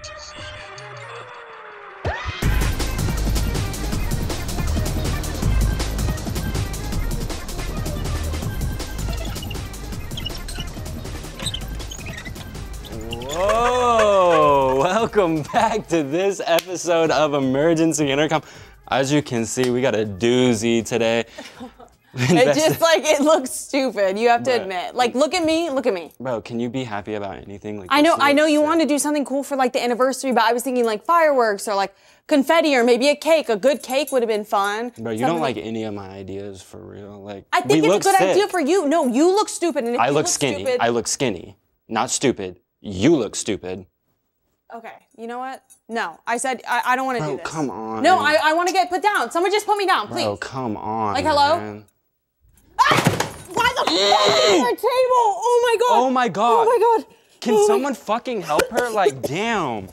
Whoa! Welcome back to this episode of Emergency Intercom. As you can see, we got a doozy today. It just like, it looks stupid. You have to admit. Like, look at me, look at me. Bro, can you be happy about anything? Like, I know you want to do something cool for like the anniversary, but I was thinking like fireworks or like confetti or maybe a cake. A good cake would have been fun. Bro, you don't like any of my ideas for real. Like, I think it's a good idea for you. No, you look stupid. And if I look skinny. Stupid, I look skinny, not stupid. You look stupid. Okay, you know what? No, I said I don't want to do this. Bro, come on. No, I want to get put down. Someone just put me down, please. Bro, come on. Like, hello? Man. Ah! Why the fuck is our table? Oh my god. Oh my god. Oh my god. Can someone fucking help her? Like, damn.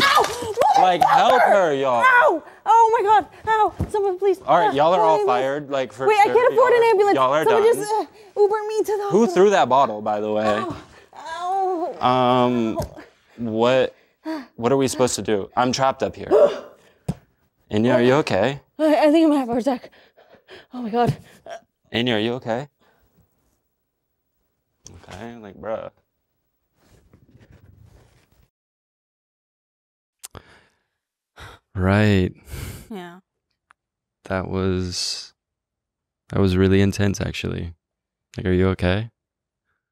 Ow! Like, help her, y'all. Ow! Oh my god. Ow! Someone please. All right, y'all are all fired. Like, for Wait, I can't afford an ambulance. Y'all are Someone done. just Uber me to the hospital. Who threw that bottle, by the way? Ow. What are we supposed to do? I'm trapped up here. Enya, are you okay? I think I'm gonna have a heart attack. Oh my god. Enya, are you okay? Okay, like, bruh. Right. Yeah. That was really intense, actually. Like, are you okay?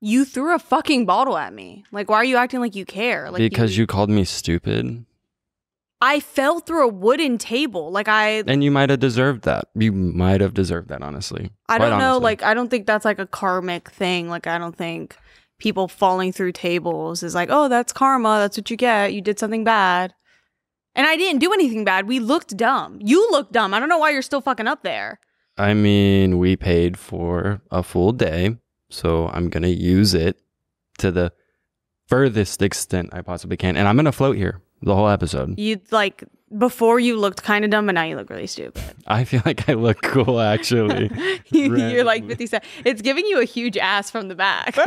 You threw a fucking bottle at me. Like, why are you acting like you care? Like, because you called me stupid. I fell through a wooden table. Like, And you might have deserved that. You might have deserved that, honestly. I don't know. Honestly. Like, I don't think that's like a karmic thing. Like, I don't think people falling through tables is like, oh, that's karma. That's what you get. You did something bad. And I didn't do anything bad. We looked dumb. You looked dumb. I don't know why you're still fucking up there. I mean, we paid for a full day, so I'm going to use it to the furthest extent I possibly can. And I'm going to float here the whole episode. You, like, before you looked kind of dumb, but now you look really stupid. I feel like I look cool, actually. You're like 57. It's giving you a huge ass from the back. wait.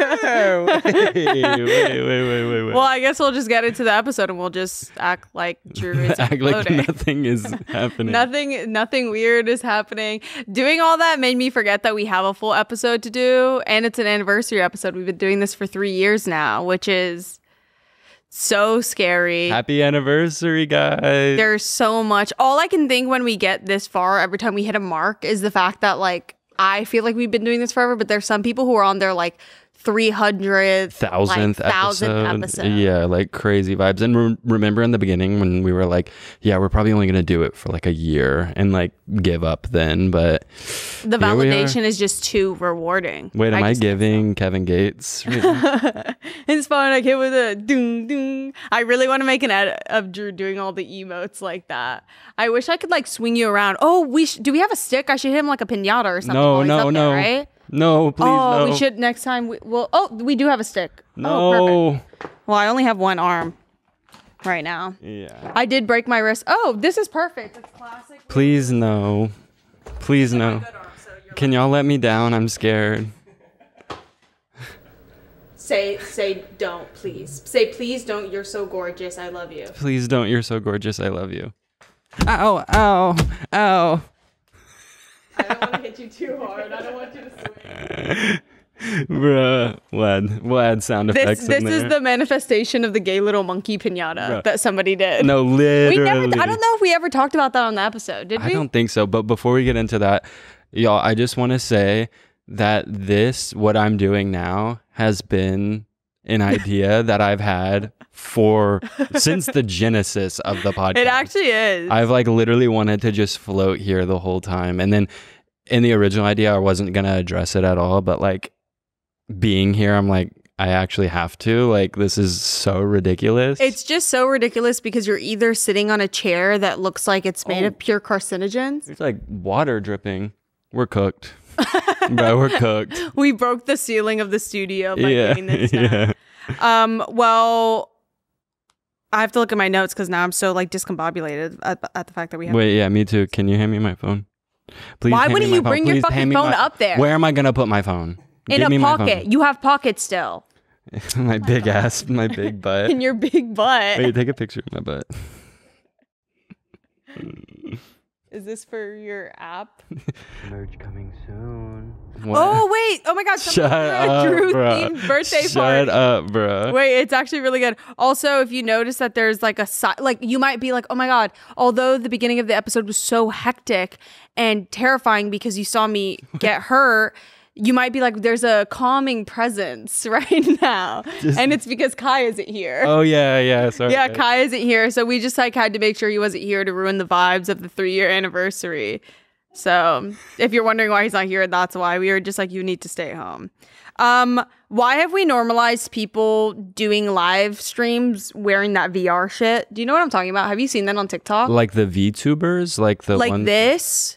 Well, I guess we'll just get into the episode and we'll just act like Drew is act floating. like nothing is happening. Nothing weird is happening. Doing all that made me forget that we have a full episode to do, and it's an anniversary episode. We've been doing this for 3 years now, which is so scary. Happy anniversary, guys. There's so much. All I can think when we get this far, every time we hit a mark, is the fact that, like, I feel like we've been doing this forever, but there's some people who are on their, like, 300,000th episode. Yeah, like crazy vibes. And remember in the beginning when we were like, yeah, we're probably only going to do it for like a year and like give up then. But the validation is just too rewarding. Wait, am I giving Kevin Gates? It's fun. I came with a doom doom. I really want to make an edit of Drew doing all the emotes like that. I wish I could like swing you around. Oh, do we have a stick? I should hit him like a piñata or something. No. There, right? No, please, no. We should next time. We do have a stick. No. Oh, perfect. Well, I only have one arm right now. Yeah. I did break my wrist. Oh, this is perfect. It's classic. Please, no. Please, no. Can y'all let me down? I'm scared. Say don't, please. Say please don't. You're so gorgeous. I love you. Please don't. You're so gorgeous. I love you. Ow, ow, ow. I don't want to hit you too hard. I don't want you to swing. Bruh, we'll add sound effects in there. This is the manifestation of the gay little monkey piñata that somebody did. No, literally. I don't know if we ever talked about that on the episode, did we? I don't think so, but before we get into that, y'all, I just want to say that what I'm doing now has been an idea that I've had since the genesis of the podcast. It actually is. I've like literally wanted to just float here the whole time. And then in the original idea, I wasn't going to address it at all. But like being here, I'm like, I actually have to. Like, this is so ridiculous. It's just so ridiculous because you're either sitting on a chair that looks like it's made of pure carcinogens. It's like water dripping. We're cooked. Bro, we're cooked. We broke the ceiling of the studio by doing this now. Yeah. Well, I have to look at my notes because now I'm so like discombobulated at the fact that we have. Wait, yeah, me too. Can you hand me my phone? Please. Why wouldn't you bring your fucking phone up there? Where am I gonna put my phone? In a pocket. You have pockets still. My big ass, my big butt. In your big butt. Wait, take a picture of my butt. Is this for your app? Merch coming soon. Oh wait! Oh my God! Shut up, Drew bro. themed birthday Shut party. up, bro. Wait, it's actually really good. Also, if you notice that there's like you might be like, oh my God, although the beginning of the episode was so hectic and terrifying because you saw me get hurt, you might be like, there's a calming presence right now. And it's because Kai isn't here. Oh, yeah. Sorry. Yeah, Kai isn't here. So we just like had to make sure he wasn't here to ruin the vibes of the 3-year anniversary. So if you're wondering why he's not here, that's why. We were just like, you need to stay home. Why have we normalized people doing live streams wearing that VR shit? Do you know what I'm talking about? Have you seen that on TikTok? Like the VTubers? Like this?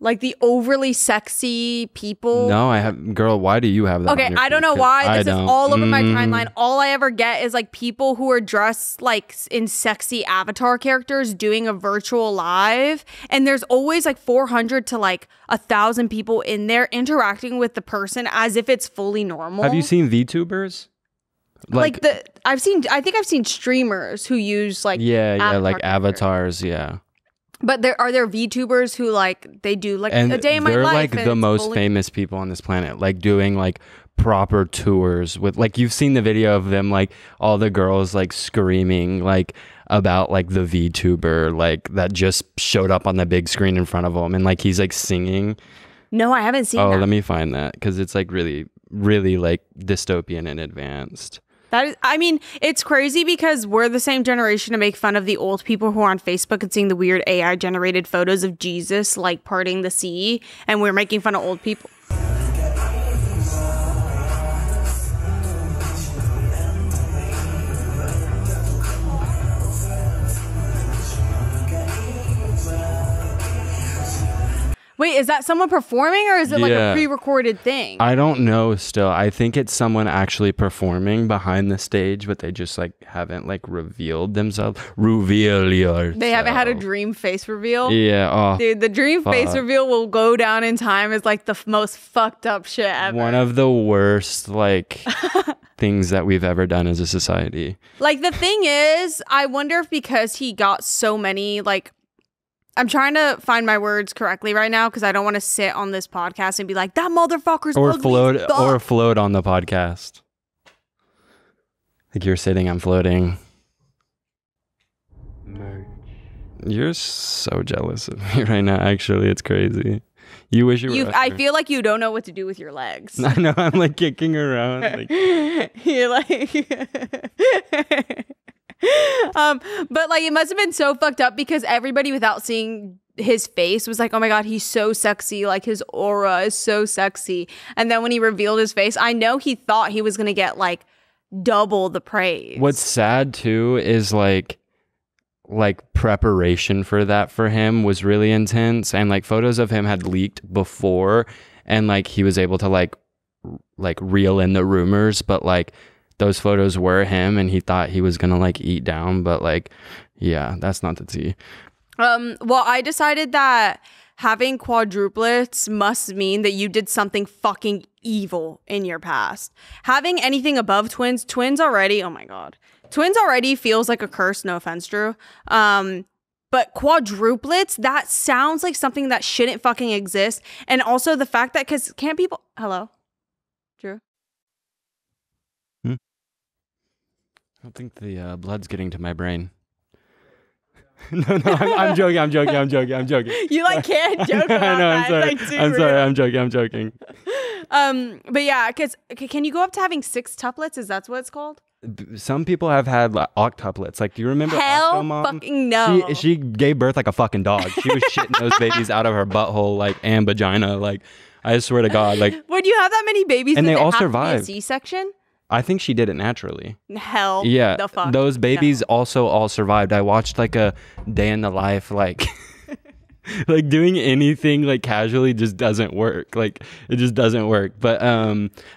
Like the overly sexy people? No, I have. Girl, why do you have that? Okay, I don't know why. This is all over my timeline. All I ever get is like people who are dressed like in sexy avatar characters doing a virtual live. And there's always like 400 to like 1,000 people in there interacting with the person as if it's fully normal. Have you seen VTubers? I think I've seen streamers who use like avatars, yeah. But are there VTubers who like they do like a day in my life? They're like the most famous people on this planet, like doing like proper tours with like you've seen the video of them like all the girls like screaming like about like the VTuber like that just showed up on the big screen in front of them and like he's like singing. No, I haven't seen that. Oh, let me find that because it's like really, really like dystopian and advanced. That is, I mean, it's crazy because we're the same generation to make fun of the old people who are on Facebook and seeing the weird AI generated photos of Jesus like parting the sea, and we're making fun of old people. Wait, is that someone performing or is it like a pre-recorded thing? I don't know still. I think it's someone actually performing behind the stage, but they just like haven't like revealed themselves. Reveal yourself. They haven't had a dream face reveal? Yeah. Oh, dude, the dream face reveal will go down in time as like the most fucked up shit ever. One of the worst like things that we've ever done as a society. Like the thing is, I wonder if because he got so many like I'm trying to find my words correctly right now because I don't want to sit on this podcast and be like, that motherfucker's float on the podcast. Like you're sitting, I'm floating. Merch. You're so jealous of me right now. Actually, it's crazy. You wish you were. I feel like you don't know what to do with your legs. I know. I'm like kicking around. Like. You're like. But like it must have been so fucked up because everybody without seeing his face was like, oh my God, he's so sexy, like his aura is so sexy. And then when he revealed his face, I know he thought he was gonna get like double the praise. What's sad too is like preparation for that for him was really intense, and like photos of him had leaked before, and like he was able to like reel in the rumors, but like those photos were him and he thought he was gonna like eat down, but like yeah, that's not the tea. Well, I decided that having quadruplets must mean that you did something fucking evil in your past. Having anything above twins already, oh my God, twins already feels like a curse, no offense, Drew. But quadruplets, that sounds like something that shouldn't fucking exist. And also the fact that, because can't people, hello, Drew? I don't think the blood's getting to my brain. No, I'm joking. You like can't joke about I know, I'm that. sorry. It's like, I'm sorry. I'm joking. But yeah, because can you go up to having 6 tuplets? Is that what it's called? Some people have had like, octuplets. Like, do you remember Hell Octomom? fucking no. She gave birth like a fucking dog. She was shitting those babies out of her butthole like and vagina. Like, I swear to God. Like, when you have that many babies, and does they it all have survived. To be a C-section? I think she did it naturally. Hell, yeah, the fuck. Those babies also all survived. I watched like a day in the life, like like doing anything like casually just doesn't work. Like it just doesn't work. But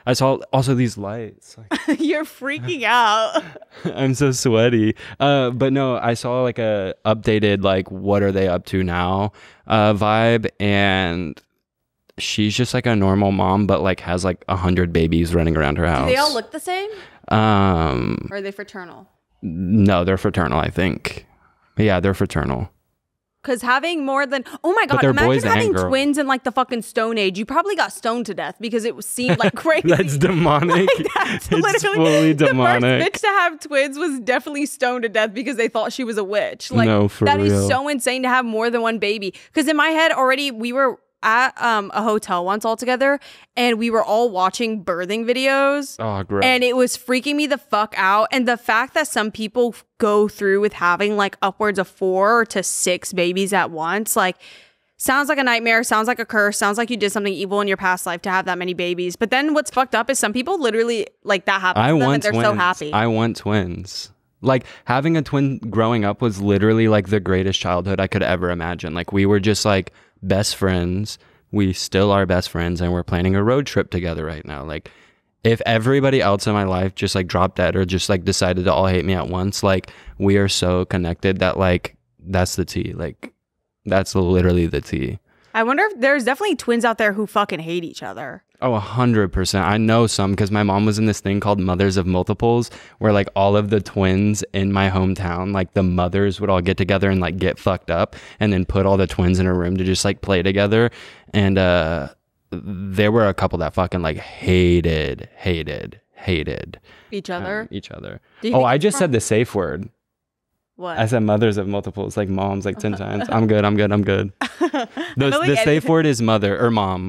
I saw also these lights. Like, you're freaking out. I'm so sweaty. But no, I saw like a updated like what are they up to now vibe, and she's just like a normal mom, but like has like 100 babies running around her house. Do they all look the same? Or are they fraternal? No, they're fraternal, I think. Yeah, they're fraternal. Because having more than, oh my God, imagine having twins in like the fucking Stone Age. You probably got stoned to death because it seemed like crazy. That's demonic. Like, it's fully demonic. The first bitch to have twins was definitely stoned to death because they thought she was a witch. Like, no, for that real. is so insane to have more than one baby. Because in my head already, we were at a hotel once all together and we were all watching birthing videos. Oh, gross. And it was freaking me the fuck out. And the fact that some people go through with having like upwards of 4 to 6 babies at once, like, sounds like a nightmare, sounds like a curse, sounds like you did something evil in your past life to have that many babies. But then what's fucked up is some people literally, like, that happens to them and they're so happy. I want twins. Like, having a twin growing up was literally like the greatest childhood I could ever imagine. Like, we were just like best friends. We still are best friends, and we're planning a road trip together right now. Like, if everybody else in my life just like dropped dead or just like decided to all hate me at once, like, we are so connected that like that's the tea. Like, that's literally the tea. I wonder if there's definitely twins out there who fucking hate each other. Oh, 100%. I know some because my mom was in this thing called Mothers of Multiples where like all of the twins in my hometown, like the mothers would all get together and like get fucked up and then put all the twins in a room to just like play together. And there were a couple that fucking like hated each other. Each other. Oh, I just said the safe word. What? I said mothers of multiples, like moms, like 10 times. I'm good. The safe word is mother or mom.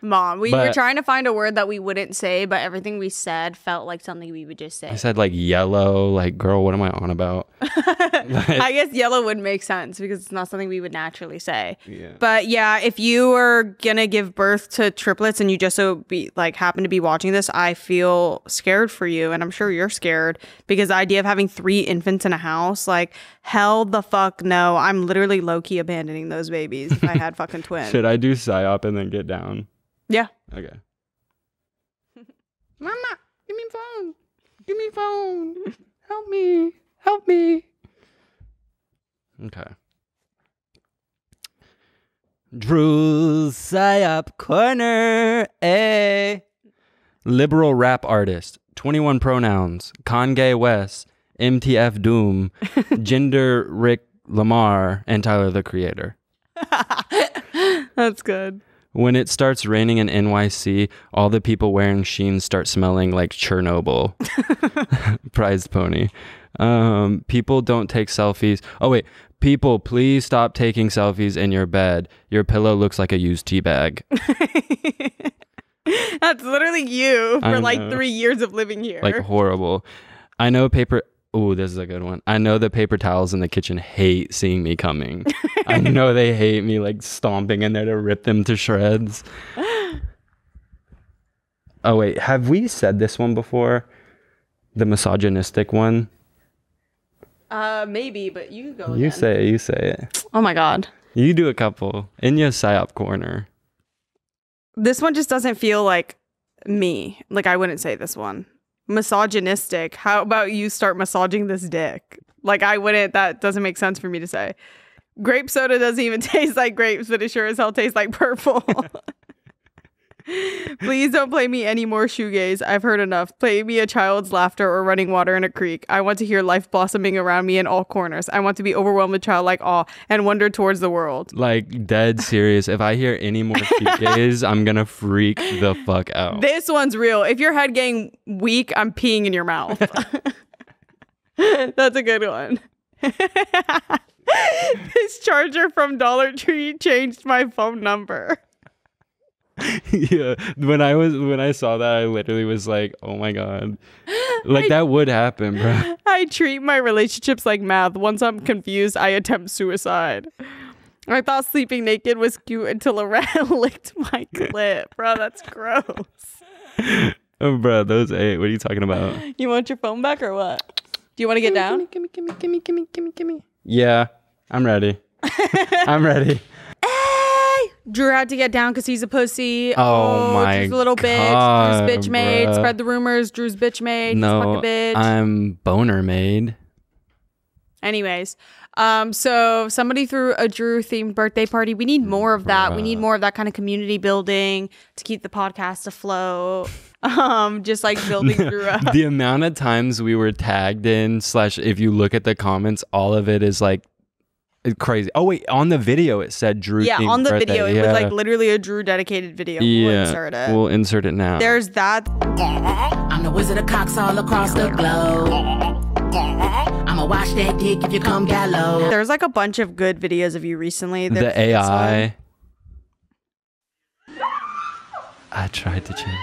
Mom. We were trying to find a word that we wouldn't say, but everything we said felt like something we would just say. I said like yellow, like girl, what am I on about? I guess yellow would make sense because it's not something we would naturally say. Yeah. But yeah, if you were gonna give birth to triplets and you just happen to be watching this, I feel scared for you, and I'm sure you're scared because the idea of having 3 infants in a house, like, hell the fuck no. I'm literally low-key abandoning those babies if I had fucking twins. Should I do psyop and then get down? Yeah. Okay. Mama, give me phone. Give me phone. Help me. Help me. Okay. Drew's Psyop Corner. A liberal rap artist. 21 pronouns. Kanye West. MTF Doom. Gender Rick Lamar. And Tyler the Creator. That's good. When it starts raining in NYC, all the people wearing Shein start smelling like Chernobyl. Prized pony. People don't take selfies. Oh, wait. People, please stop taking selfies in your bed. Your pillow looks like a used tea bag. That's literally you for like 3 years of living here. Like horrible. I know paper... Ooh, this is a good one. I know the paper towels in the kitchen hate seeing me coming. I know they hate me like stomping in there to rip them to shreds. Oh, wait. Have we said this one before? The misogynistic one? Maybe, but you go again. You say it. Oh my God. You do a couple. Enya's Psyop Corner. This one just doesn't feel like me. Like, I wouldn't say this one. Misogynistic. How about you start massaging this dick? Like, I wouldn't. That doesn't make sense for me to say. Grape soda doesn't even taste like grapes, but it sure as hell tastes like purple. Please don't play me any more shoegaze. I've heard enough. Play me a child's laughter or running water in a creek. I want to hear life blossoming around me in all corners. I want to be overwhelmed with childlike awe and wonder towards the world. Like, dead serious. If I hear any more shoegaze, I'm gonna freak the fuck out. This one's real. If your head getting weak, I'm peeing in your mouth. That's a good one. This charger from Dollar Tree changed my phone number. Yeah, when I saw that, I literally was like, oh my God, like that would happen, bro. I treat my relationships like math. Once I'm confused, I attempt suicide. I thought sleeping naked was cute until a rat licked my clit. Bro, that's gross. Oh, bro, those ain't. What are you talking about? You want your phone back or what? Do you want to get down? Gimme. Yeah, I'm ready. I'm ready. Drew had to get down because he's a pussy. Oh my Drew's a little God, bitch. Drew's bitch made. bruh. Spread the rumors. Drew's bitch made. No, He's fucking bitch. I'm boner made. Anyways, So somebody threw a Drew themed birthday party. We need more of that. We need more of that kind of community building to keep the podcast afloat. Just like building Drew up. The amount of times we were tagged in / if you look at the comments, all of it is like crazy. Oh wait, on the video it said Drew. Yeah, on the birthday. video it was like literally a Drew dedicated video. We'll insert it. We'll insert it now. There's that. I'm the wizard of cocks all across the globe. I'ma wash that dick if you come gallow. There's like a bunch of good videos of you recently. The AI. I tried to change.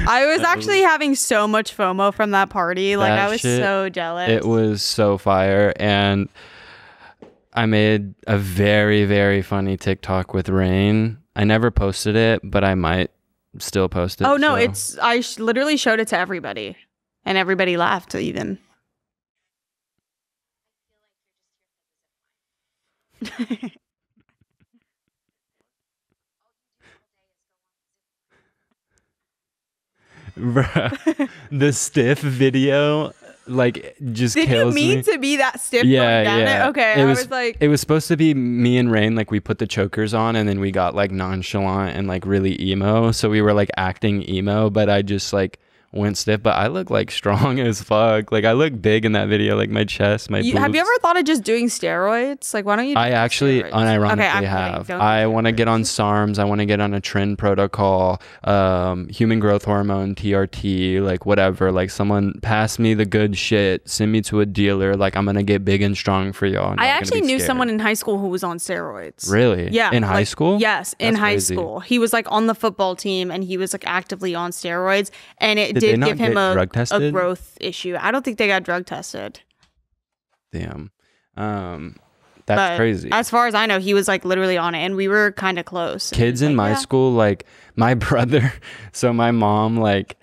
I was actually having so much FOMO from that party. Like, I was so jealous. It was so fire. And I made a very, very funny TikTok with Rain. I never posted it, but I might still post it. Oh, no. I literally showed it to everybody. And everybody laughed even. Bruh, the stiff video like just Did kills me. Did you mean to be that stiff? Yeah. Okay, I was like, it was supposed to be me and Rain, like we put the chokers on and then we got like nonchalant and like really emo, so we were like acting emo, but I just like went stiff. But I look like strong as fuck. Like I look big in that video, like my chest, my boobs. Have you ever thought of just doing steroids? Like, why don't you? I actually unironically have. I want to get on SARMs. I want to get on a trend protocol, human growth hormone, TRT, like whatever. Like someone pass me the good shit, send me to a dealer. Like I'm gonna get big and strong for y'all. I actually knew someone in high school who was on steroids. Really? Yeah. In high school? Yes, in high school. He was like on the football team and he was like actively on steroids, and it did give him a growth issue. I don't think they got drug tested. Damn. That's crazy. As far as I know, he was like literally on it, and we were kind of close. Kids in my school, like my brother, so my mom, like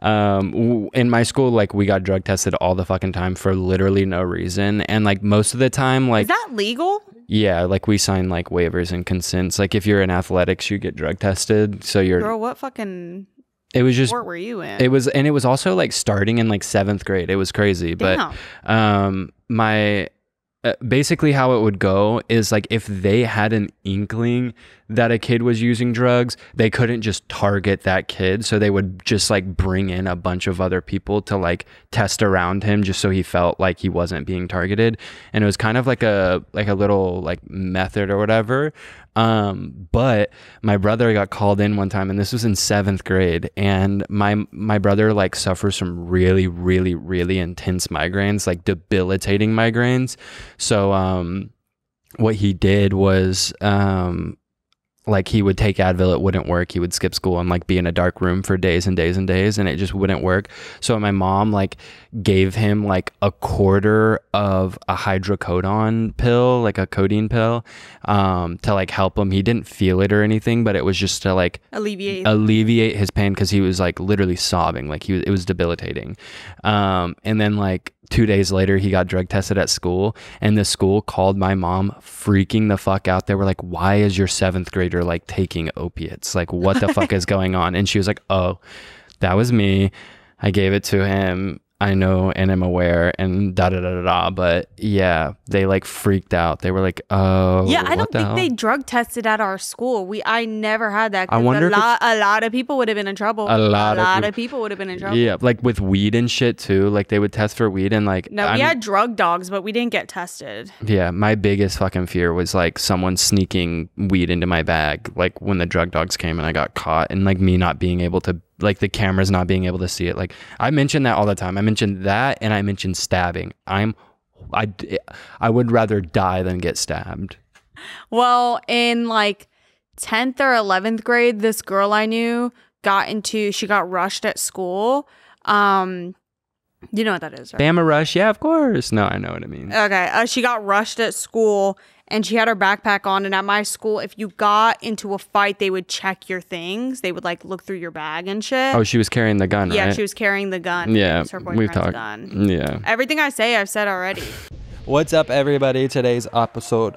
in my school, like we got drug tested all the fucking time for literally no reason. And like most of the time, like, is that legal? Yeah, like we sign like waivers and consents. Like if you're in athletics, you get drug tested. So you're, girl, what fucking it was just sport were you in? It was also like starting in like 7th grade. It was crazy. Damn. But my basically how it would go is like if they had an inkling that a kid was using drugs, they couldn't just target that kid, so they would just like bring in a bunch of other people to like test around him just so he felt like he wasn't being targeted. And it was kind of like a little like method or whatever. But my brother got called in one time, and this was in 7th grade, and my brother like suffers from really, really, really intense migraines, like debilitating migraines. So what he did was like he would take Advil, it wouldn't work. He would skip school and like be in a dark room for days and days and days, and it just wouldn't work. So my mom like gave him like a quarter of a hydrocodone pill, like a codeine pill, to like help him. He didn't feel it or anything, but it was just to like alleviate his pain, because he was like literally sobbing, like it was debilitating. And then like 2 days later, he got drug tested at school, and the school called my mom freaking the fuck out. They were like, why is your 7th grader like taking opiates? Like, what the fuck is going on? And she was like, oh, that was me. I gave it to him. I know and am aware and da da da da da. But yeah, they like freaked out. They were like, oh, yeah, I don't think they drug tested at our school. I never had that. I wonder a lot of people would have been in trouble. A lot of people would have been in trouble. Yeah, like with weed and shit too. Like they would test for weed, and like no, we had drug dogs, but we didn't get tested. Yeah, my biggest fucking fear was like someone sneaking weed into my bag, like when the drug dogs came and I got caught, and like me not being able to, like the cameras not being able to see it. Like I mention that all the time. I mentioned that, and I mentioned stabbing. I would rather die than get stabbed. Well, in like 10th or 11th grade, this girl I knew she got rushed at school. You know what that is, right? Bama rush? Yeah, of course. No, I know what I mean. Okay. She got rushed at school, and she had her backpack on. And at my school, if you got into a fight, they would check your things. They would like look through your bag and shit. Oh, she was carrying the gun, right? Yeah, she was carrying the gun. Yeah, her boyfriend's gun. Yeah. Everything I say, I've said already. What's up, everybody? Today's episode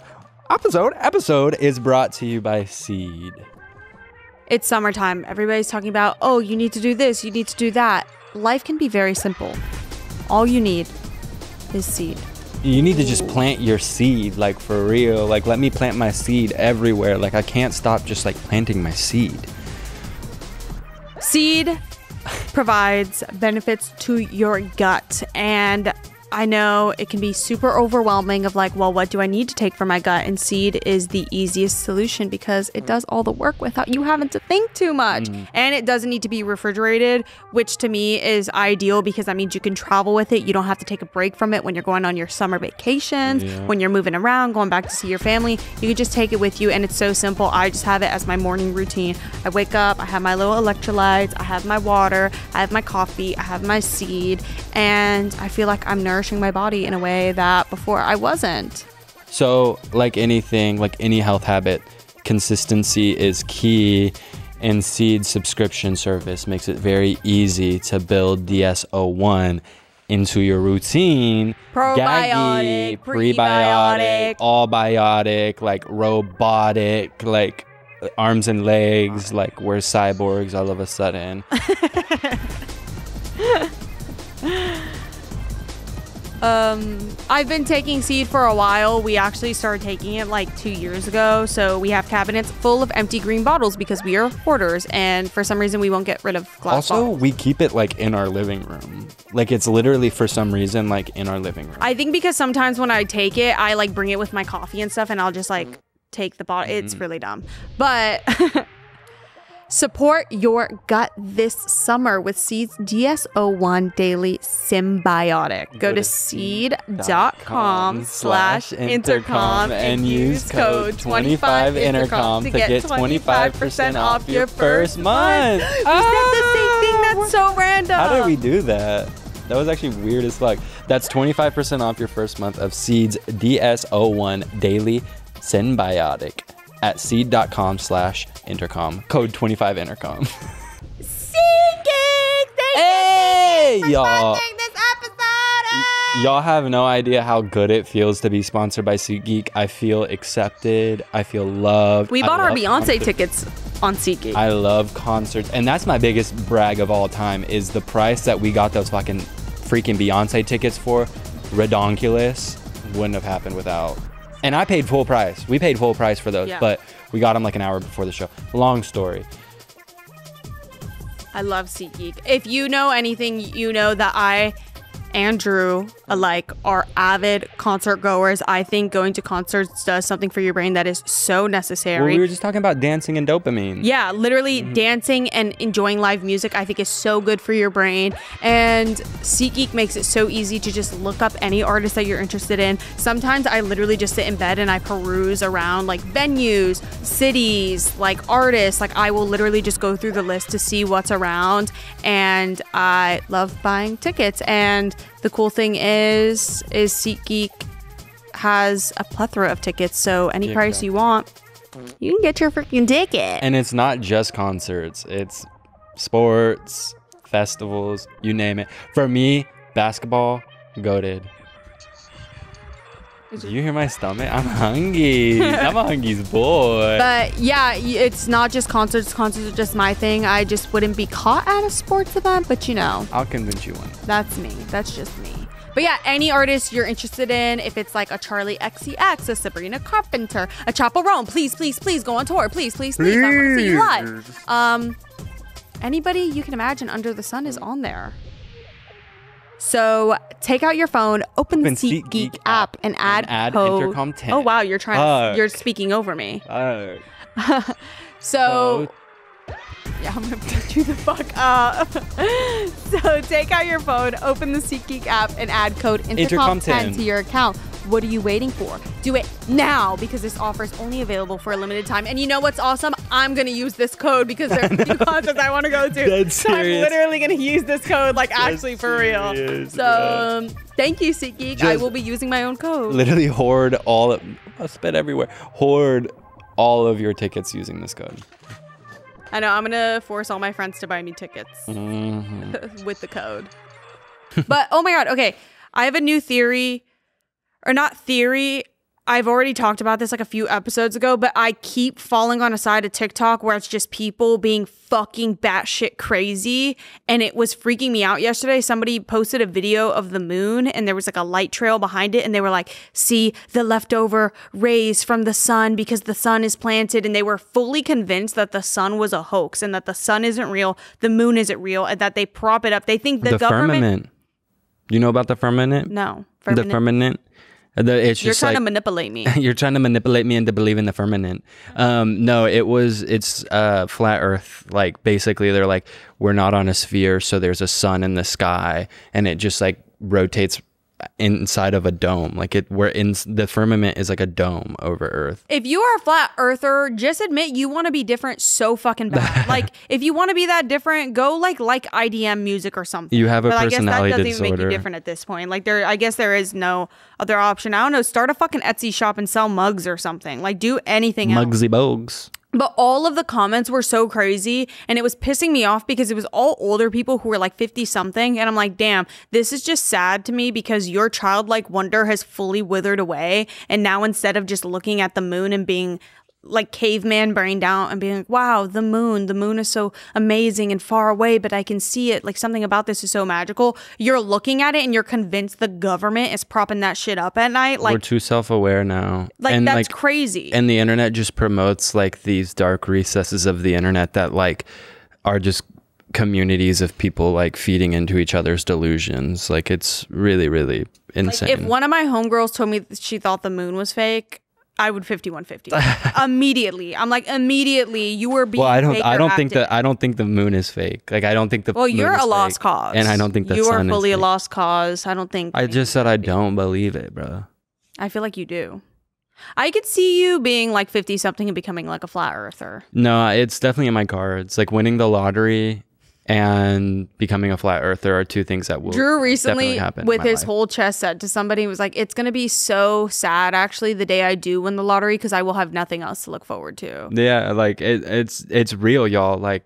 is brought to you by Seed. It's summertime. Everybody's talking about, oh, you need to do this, you need to do that. Life can be very simple. All you need is Seed. You need to just plant your seed, like for real. Like let me plant my seed everywhere. Like I can't stop just like planting my seed. Seed provides benefits to your gut, and I know it can be super overwhelming of like, well, what do I need to take for my gut? And seed is the easiest solution because it does all the work without you having to think too much. And it doesn't need to be refrigerated, which to me is ideal because that means you can travel with it. You don't have to take a break from it when you're going on your summer vacations, when you're moving around, going back to see your family. You can just take it with you, and it's so simple. I just have it as my morning routine. I wake up, I have my little electrolytes, I have my water, I have my coffee, I have my seed, and I feel like I'm nourishing my body in a way that before I wasn't. So like anything, like any health habit, consistency is key, and Seed subscription service makes it very easy to build DS-01 into your routine. Probiotic, prebiotic, all biotic, like robotic, like arms and legs, like we're cyborgs all of a sudden. I've been taking Seed for a while. We actually started taking it like 2 years ago. So we have cabinets full of empty green bottles because we are hoarders, and for some reason we won't get rid of glass bottles. We keep it like in our living room. Like it's literally for some reason like in our living room. I think because sometimes when I take it, I like bring it with my coffee and stuff, and I'll just like take the bottle. It's really dumb. But support your gut this summer with Seed's DS-01 Daily Symbiotic. Go to seed.com/intercom and use code 25intercom to get 25% off your first month. You said the same thing. That's so random. How did we do that? That was actually weird as fuck. That's 25% off your first month of Seed's DS-01 Daily Symbiotic at seed.com/intercom. Code 25intercom. SeatGeek! Hey, for y'all. sponsoring this episode. Y'all have no idea how good it feels to be sponsored by SeatGeek. I feel accepted. I feel loved. We bought our Beyonce tickets on SeatGeek. I love concerts. And that's my biggest brag of all time is the price that we got those fucking freaking Beyonce tickets for. Redonkulous. Wouldn't have happened without. And I paid full price. We paid full price for those, but we got them like an hour before the show. Long story. I love SeatGeek. If you know anything, you know that I and Drew alike are avid concert goers. I think going to concerts does something for your brain that is so necessary. Well, we were just talking about dancing and dopamine. Yeah, literally dancing and enjoying live music I think is so good for your brain. And SeatGeek makes it so easy to just look up any artist that you're interested in. Sometimes I literally just sit in bed and I peruse around like venues, cities, like artists. Like I will literally just go through the list to see what's around. And I love buying tickets. And the cool thing is SeatGeek has a plethora of tickets, so any price you want, you can get your freaking ticket. And it's not just concerts. It's sports, festivals, you name it. For me, basketball, goated. Do you hear my stomach? I'm hungry. I'm a hungry boy. But yeah, it's not just concerts. Concerts are just my thing. I just wouldn't be caught at a sports event, but you know. I'll convince you one. That's me. That's just me. But yeah, any artist you're interested in, if it's like a Charlie XCX, a Sabrina Carpenter, a Chappell Roan, please, please, please go on tour. Please, please, please. I want to see you live. Anybody you can imagine under the sun is on there. So take out your phone, open the SeatGeek app, and add code Intercom 10. Oh wow, you're speaking over me. So yeah, I'm gonna beat you the fuck up. So take out your phone, open the SeatGeek app, and add code Intercom 10 to your account. What are you waiting for? Do it now because this offer is only available for a limited time. And you know what's awesome? I'm going to use this code because there are a few concerts I want to go to. That's so serious. I'm literally going to use this code, like actually for real. So thank you, SeatGeek. I will be using my own code. Literally hoard all of, I'll spit everywhere. Hoard all of your tickets using this code. I know. I'm going to force all my friends to buy me tickets with the code. But oh my God. Okay. I have a new theory. Or not theory. I've already talked about this like a few episodes ago, but I keep falling on a side of TikTok where it's just people being fucking batshit crazy. And it was freaking me out yesterday. Somebody posted a video of the moon and there was like a light trail behind it. And they were like, see the leftover rays from the sun because the sun is planted. And they were fully convinced that the sun was a hoax and that the sun isn't real. The moon isn't real, and that they prop it up. They think the government. Firmament. You know about the firmament? No. The firmament. It's You're just trying like, to manipulate me. You're trying to manipulate me into believing the firmament. No, it's flat Earth. Like basically, they're like, we're not on a sphere, so there's a sun in the sky, and it just like rotates inside of a dome. Like the firmament is like a dome over Earth. If you are a flat earther, just admit you want to be different so fucking bad. Like if you want to be that different, go like IDM music or something. You have a personality disorder. I guess that doesn't even make you different at this point. Like I guess there is no other option. I don't know. Start a fucking Etsy shop and sell mugs or something. Like do anything else. Mugsy bogues. But all of the comments were so crazy, and it was pissing me off because it was all older people who were like 50 something. And I'm like, damn, this is just sad to me because your childlike wonder has fully withered away. And now instead of just looking at the moon and being like caveman brained out and being like, wow, the moon is so amazing and far away, but I can see it. Like something about this is so magical. You're looking at it and you're convinced the government is propping that shit up at night. Like we're too self-aware now. Like and that's crazy. And the internet just promotes like these dark recesses of the internet that like are just communities of people like feeding into each other's delusions. Like it's really, really insane. Like, if one of my homegirls told me that she thought the moon was fake, I would 5150 immediately. I'm like, immediately you were being. Well, I don't fake I don't think the moon is fake. Like I don't think the. Well, moon you're is a lost fake, cause, and I don't think the you sun are fully is a fake. lost cause. I don't think. I just said I don't believe it, bro. I feel like you do. I could see you being like 50 something and becoming like a flat earther. No, it's definitely in my cards. Like winning the lottery and becoming a flat earther are two things that will Drew recently happen with in my his life. whole chest said to somebody, he was like, it's going to be so sad actually the day I do win the lottery because I will have nothing else to look forward to. Yeah, like it's real, y'all. Like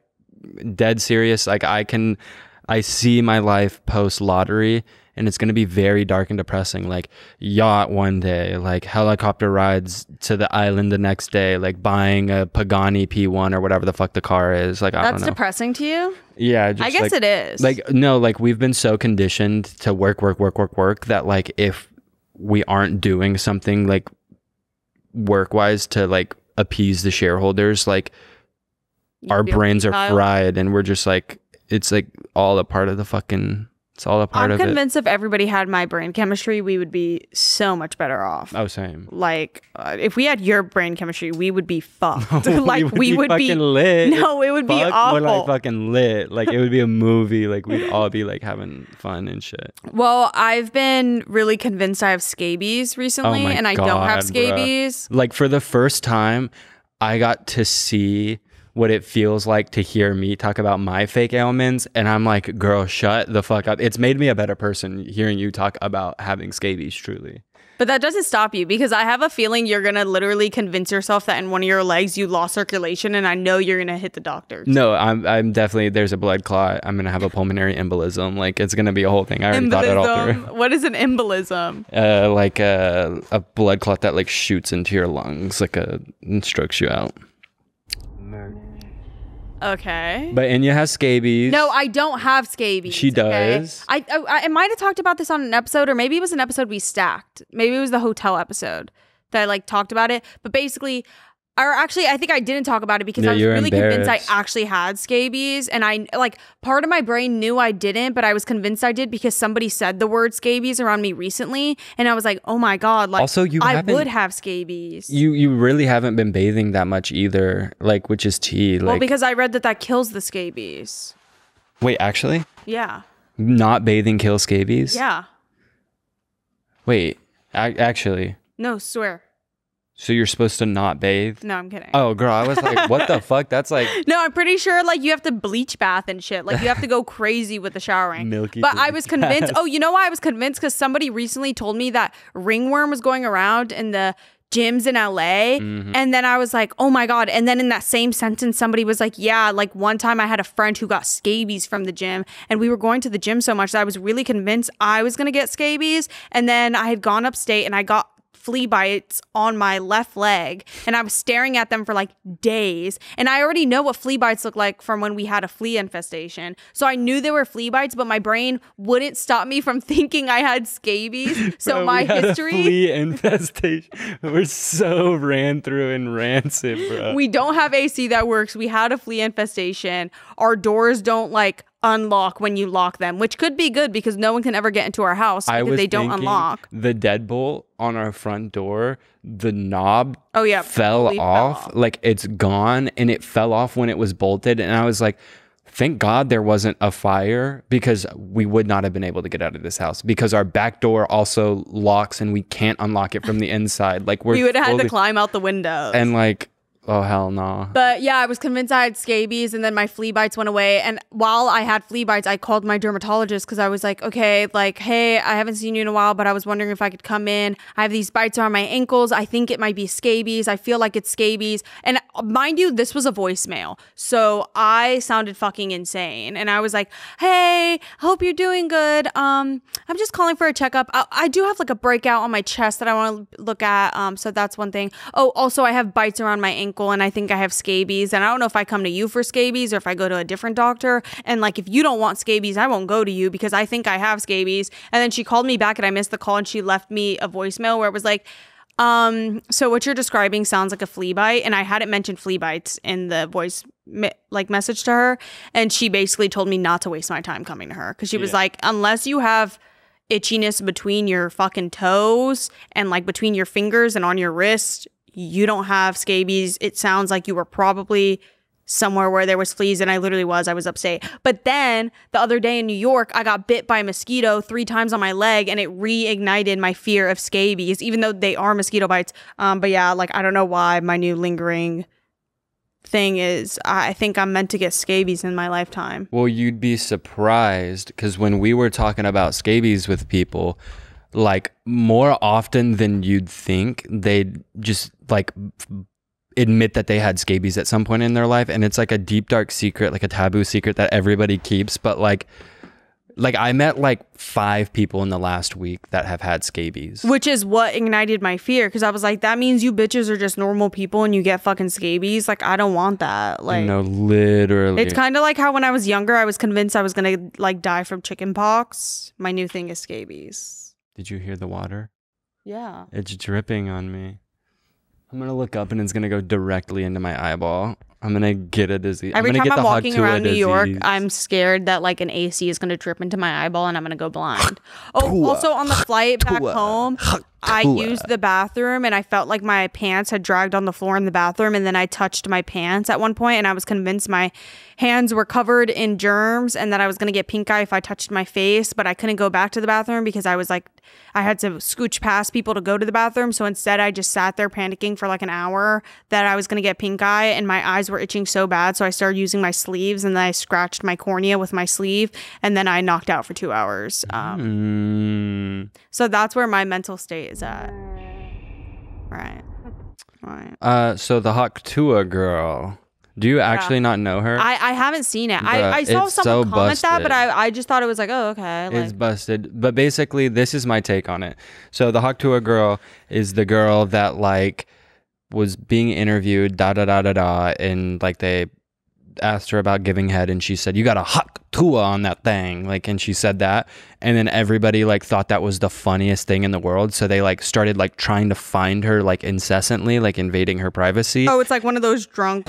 dead serious. Like I see my life post lottery, and it's going to be very dark and depressing. Like yacht one day, like helicopter rides to the island the next day, like buying a Pagani P1 or whatever the fuck the car is. Like I don't know. That's depressing to you? Yeah, just I guess it is. Like no, like we've been so conditioned to work that like if we aren't doing something like work-wise to like appease the shareholders, like our brains are fried, and we're just like it's like all a part of the fucking. It's all a part of it. I'm convinced if everybody had my brain chemistry, we would be so much better off. Oh, same. Like, if we had your brain chemistry, we would be fucked. No, like, we would be fucking lit. No, it would be awful. More like fucking lit. Like, it would be a movie. Like, we'd all be like having fun and shit. Well, I've been really convinced I have scabies recently, and I don't have scabies. Bruh. Like, for the first time, I got to see what it feels like to hear me talk about my fake ailments, and I'm like, girl, shut the fuck up. It's made me a better person hearing you talk about having scabies, truly. But that doesn't stop you, because I have a feeling you're gonna literally convince yourself that in one of your legs you lost circulation, and I know you're gonna hit the doctor. No, I'm definitely, there's a blood clot. I'm gonna have a pulmonary embolism. Like, it's gonna be a whole thing. I already thought it all through. What is an embolism? Like a blood clot that like shoots into your lungs, like and strokes you out. Okay. But Enya has scabies. No, I don't have scabies. She does. Okay? I might have talked about this on an episode, or maybe it was an episode we stacked. Maybe it was the hotel episode that I like talked about it. But basically, or actually, I think I didn't talk about it because I was really convinced I actually had scabies. And I like part of my brain knew I didn't, but I was convinced I did because somebody said the word scabies around me recently. And I was like, oh my God, like also, I would have scabies. You really haven't been bathing that much either, like, which is tea. Like, well, because I read that kills the scabies. Wait, actually? Yeah. Not bathing kills scabies? Yeah. Wait, actually. No, swear. So you're supposed to not bathe? No, I'm kidding. Oh, girl, I was like, what the fuck? That's like... No, I'm pretty sure like you have to bleach bath and shit. Like you have to go crazy with the showering. Milky but I was convinced... bath. Oh, you know why I was convinced? Because somebody recently told me that ringworm was going around in the gyms in LA. Mm-hmm. And then I was like, oh my God. And then in that same sentence, somebody was like, yeah, like one time I had a friend who got scabies from the gym. And we were going to the gym so much that I was really convinced I was going to get scabies. And then I had gone upstate and I got flea bites on my left leg, and I was staring at them for like days. And I already know what flea bites look like from when we had a flea infestation. So I knew there were flea bites, but my brain wouldn't stop me from thinking I had scabies. So Bro, my we had history... a flea infestation. We're so ran through and rancid, bro. We don't have AC that works. We had a flea infestation. Our doors don't like unlock when you lock them, which could be good because no one can ever get into our house because they don't unlock. The deadbolt on our front door, the knob fell off. Like it's gone, and it fell off when it was bolted. And I was like, thank God there wasn't a fire, because we would not have been able to get out of this house, because our back door also locks and we can't unlock it from the inside. Like we would have had to climb out the windows. And like, oh, hell no. But yeah, I was convinced I had scabies, and then my flea bites went away. And while I had flea bites, I called my dermatologist because I was like, okay, like, hey, I haven't seen you in a while, but I was wondering if I could come in. I have these bites around my ankles. I think it might be scabies. I feel like it's scabies. And mind you, this was a voicemail. So I sounded fucking insane. And I was like, hey, hope you're doing good. I'm just calling for a checkup. I do have like a breakout on my chest that I want to look at. So that's one thing. Oh, also I have bites around my ankle, and I think I have scabies, and I don't know if I come to you for scabies or if I go to a different doctor. And like, if you don't want scabies, I won't go to you because I think I have scabies. And then she called me back and I missed the call, and she left me a voicemail where it was like, so what you're describing sounds like a flea bite. And I hadn't mentioned flea bites in the voice message to her. And she basically told me not to waste my time coming to her, because she was like, unless you have itchiness between your fucking toes and like between your fingers and on your wrist, you don't have scabies. It sounds like you were probably somewhere where there was fleas, and I literally was. I was upstate. But then the other day in New York, I got bit by a mosquito 3 times on my leg, and it reignited my fear of scabies, even though they are mosquito bites. But yeah, like, I don't know why my new lingering thing is I think I'm meant to get scabies in my lifetime. Well, you'd be surprised, because when we were talking about scabies with people, like, more often than you'd think, they'd just like admit that they had scabies at some point in their life. And it's like a deep, dark secret, like a taboo secret that everybody keeps. But like I met like 5 people in the last week that have had scabies. Which is what ignited my fear, because I was like, that means you bitches are just normal people and you get fucking scabies. Like, I don't want that. Like, no, literally. It's kind of like how when I was younger, I was convinced I was going to like die from chicken pox. My new thing is scabies. Did you hear the water? Yeah. It's dripping on me. I'm going to look up and it's going to go directly into my eyeball. I'm going to get a disease. Every time I'm walking around New York, I'm scared that like an AC is going to drip into my eyeball and I'm going to go blind. Oh, also on the flight back home, I used the bathroom and I felt like my pants had dragged on the floor in the bathroom, and then I touched my pants at one point and I was convinced my hands were covered in germs and that I was going to get pink eye if I touched my face, but I couldn't go back to the bathroom because I was like, I had to scooch past people to go to the bathroom. So instead I just sat there panicking for like an hour that I was going to get pink eye, and my eyes were itching so bad. So I started using my sleeves, and then I scratched my cornea with my sleeve, and then I knocked out for 2 hours. So that's where my mental state is at. Right. So the Haktua girl, do you actually not know her? I haven't seen it. I saw someone comment that, but I just thought it was like, oh, okay. Like, it's busted. But basically, this is my take on it. So the Haktua girl is the girl that like was being interviewed, and like they asked her about giving head, and she said, you got a Haktua on that thing, like, and she said that, and then everybody like thought that was the funniest thing in the world, so they like started like trying to find her like incessantly, like invading her privacy. Oh, it's like one of those drunk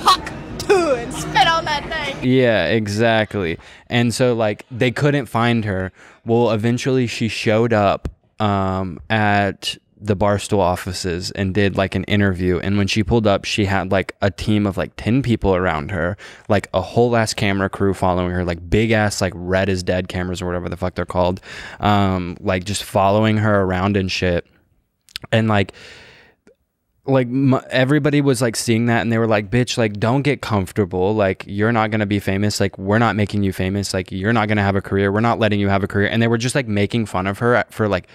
and spit on that thing. Yeah, exactly. And so like they couldn't find her. Well, eventually she showed up at the Barstool offices and did like an interview, and when she pulled up, she had like a team of like 10 people around her, like a whole ass camera crew following her, like big ass like red is dead cameras or whatever the fuck they're called, like just following her around and shit. And like everybody was like seeing that, and they were like, bitch, like don't get comfortable, like you're not gonna be famous, like we're not making you famous, like you're not gonna have a career, we're not letting you have a career. And they were just like making fun of her for like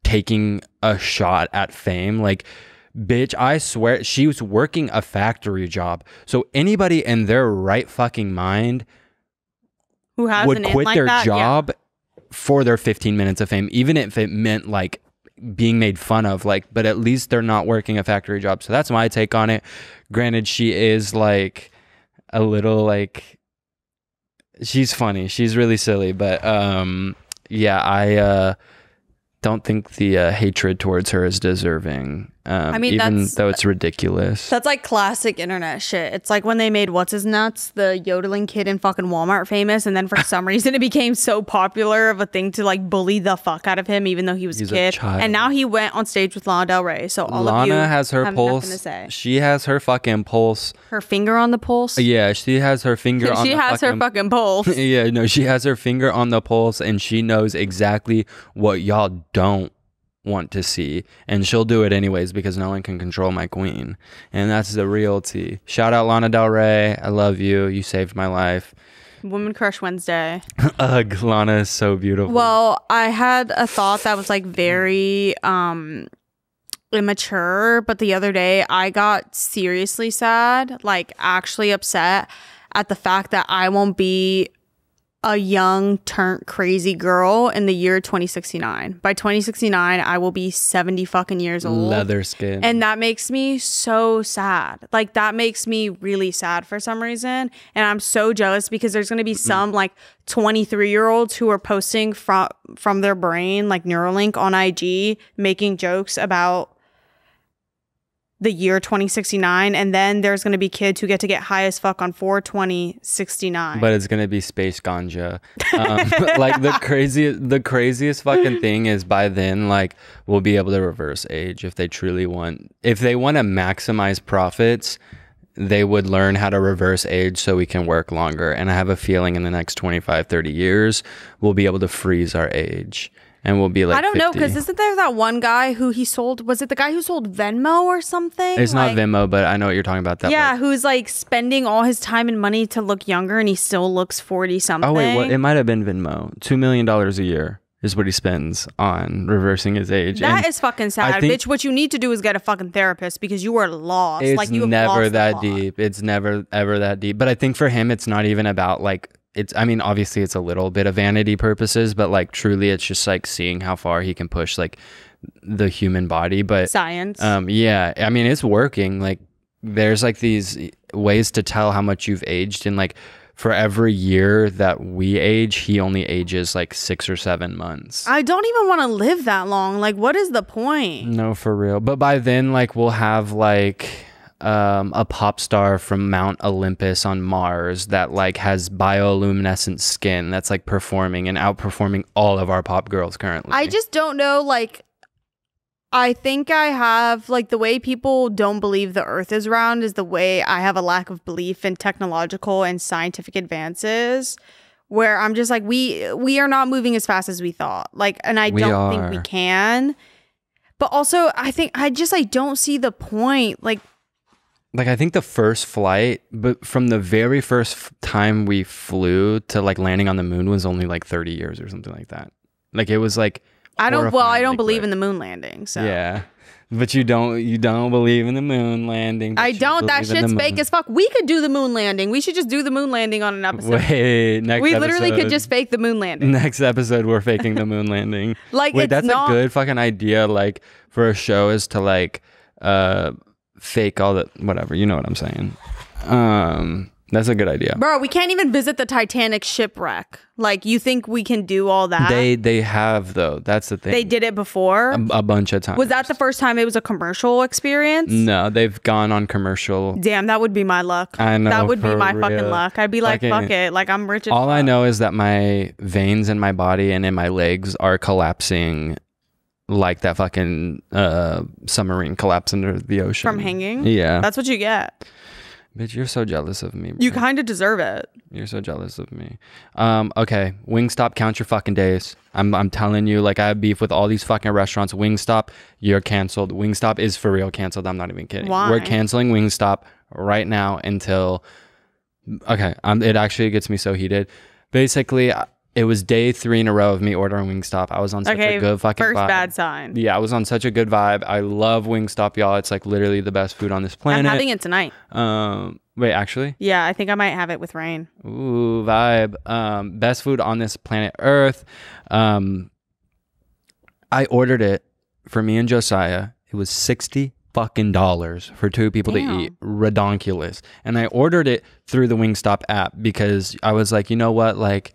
taking a shot at fame. Like, bitch, I swear she was working a factory job. So anybody in their right fucking mind who has would quit their job for their 15 minutes of fame, even if it meant like being made fun of, like, but at least they're not working a factory job. So that's my take on it. Granted, she is like a little like, she's funny, she's really silly, but yeah, I don't think the hatred towards her is deserving. I mean, even though it's ridiculous. That's like classic internet shit. It's like when they made What's His Nuts, the yodeling kid in fucking Walmart, famous, and then for some reason it became so popular of a thing to like bully the fuck out of him, even though he's a kid. And now he went on stage with Lana Del Rey. So all of you has her have pulse. nothing to say. She has her fucking pulse. Her finger on the pulse. Yeah, she has her finger on. She has her fucking pulse. Yeah, no, she has her finger on the pulse, and she knows exactly what y'all don't want to see, and she'll do it anyways because no one can control my queen, and that's the real tea. Shout out Lana Del Rey, I love you, you saved my life. Woman Crush Wednesday. Ugh, Lana is so beautiful. Well, I had a thought that was like very immature, but the other day I got seriously sad, like actually upset at the fact that I won't be a young turned crazy girl in the year 2069. By 2069, I will be 70 fucking years old. Leather skin. And that makes me so sad. Like, that makes me really sad for some reason. And I'm so jealous because there's going to be some like 23-year-olds who are posting from their brain, like Neuralink on IG, making jokes about the year 2069, and then there's going to be kids who get high as fuck on 4/20/69. But it's going to be space ganja. Like the craziest fucking thing is by then, like, we'll be able to reverse age if they truly want. If they want to maximize profits, they would learn how to reverse age so we can work longer. And I have a feeling in the next 25, 30 years, we'll be able to freeze our age. And we'll be like, I don't know, 50. because isn't there that one guy who he sold? Was it the guy who sold Venmo or something? It's like, not Venmo, but I know what you're talking about. That yeah, like, who's like spending all his time and money to look younger, and he still looks 40 something. Oh wait, what? It might have been Venmo. $2 million a year is what he spends on reversing his age. That is fucking sad, bitch. What you need to do is get a fucking therapist because you are lost. It's like you have never lost that deep. It's never ever that deep. But I think for him, it's not even about like. I mean, obviously it's a little bit of vanity purposes, but like truly it's just like seeing how far he can push like the human body. But science. Yeah, I mean, it's working. Like there's like these ways to tell how much you've aged, and like for every year that we age, he only ages like 6 or 7 months. I don't even want to live that long. Like, what is the point? No, for real. But by then, like we'll have like a pop star from Mount Olympus on Mars that like has bioluminescent skin that's like performing and outperforming all of our pop girls currently. I just don't know, like, I think I have, like, the way people don't believe the earth is round is the way I have a lack of belief in technological and scientific advances, where I'm just like, we are not moving as fast as we thought. Like, and I don't think we can. But also, I think I don't see the point. Like, I think the first flight, but from the very first time we flew to like landing on the moon was only like 30 years or something like that. Like it was like, I don't believe in the moon landing. So yeah, but you don't believe in the moon landing. I don't. That shit's fake as fuck. We could do the moon landing. We should just do the moon landing on an episode. Wait, we literally could just fake the moon landing. Next episode, we're faking the moon landing. Like, wait, that's a good fucking idea. Like for a show is to like, fake all the whatever, you know what I'm saying. That's a good idea, bro. We can't even visit the Titanic shipwreck. Like, you think we can do all that? They have, though. That's the thing. They did it before a bunch of times. Was that the first time it was a commercial experience? No, they've gone on commercial. Damn, that would be my luck. I know, that would be my real. Fucking luck. I'd be like, fuck it, like I'm rich. All I know is that my veins in my body and in my legs are collapsing like that fucking submarine collapse under the ocean from hanging. Yeah, that's what you get. Bitch, you're so jealous of me, bro. You kind of deserve it. You're so jealous of me. Okay, Wingstop, count your fucking days. I'm telling you, like, I have beef with all these fucking restaurants. Wingstop, you're canceled. Wingstop is for real canceled. I'm not even kidding. Why? We're canceling Wingstop right now until. Okay, it actually gets me so heated. Basically, it was day 3 in a row of me ordering Wingstop. I was on such a good fucking first vibe. Bad sign. Yeah, I was on such a good vibe. I love Wingstop, y'all. It's like literally the best food on this planet. I'm having it tonight. Wait, actually? Yeah, I think I might have it with Rain. Ooh, vibe. Best food on this planet Earth. I ordered it for me and Josiah, it was $60 fucking for 2 people to eat. Redonkulous. And I ordered it through the Wingstop app because I was like, you know what, like,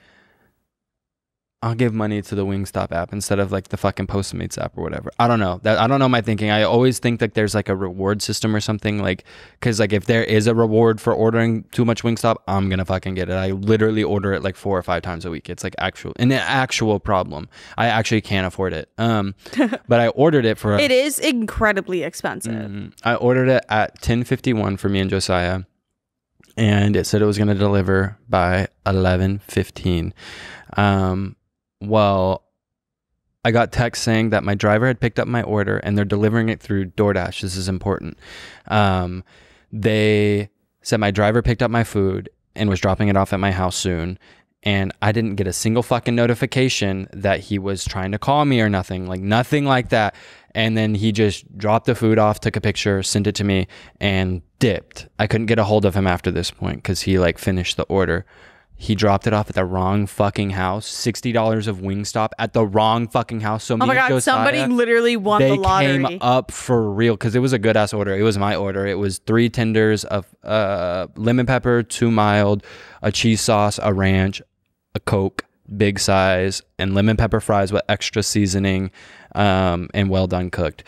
I'll give money to the Wingstop app instead of like the fucking Postmates app or whatever. I don't know. I don't know my thinking. I always think that there's like a reward system or something, like, because like if there is a reward for ordering too much Wingstop, I'm gonna fucking get it. I literally order it like 4 or 5 times a week. It's like an actual problem. I actually can't afford it. But I ordered it for. It is incredibly expensive. I ordered it at 10:51 for me and Josiah, and it said it was gonna deliver by 11:15. Well, I got text saying that my driver had picked up my order and they're delivering it through DoorDash. This is important. They said my driver picked up my food and was dropping it off at my house soon. And I didn't get a single fucking notification that he was trying to call me or nothing like that. And then he just dropped the food off, took a picture, sent it to me, and dipped. I couldn't get a hold of him after this point because he like finished the order. He dropped it off at the wrong fucking house. $60 of Wingstop at the wrong fucking house. So oh my God, somebody literally won the lottery. They came up for real because it was a good ass order. It was my order. It was 3 tenders of lemon pepper, 2 mild, a cheese sauce, a ranch, a Coke, big size, and lemon pepper fries with extra seasoning, and well done cooked.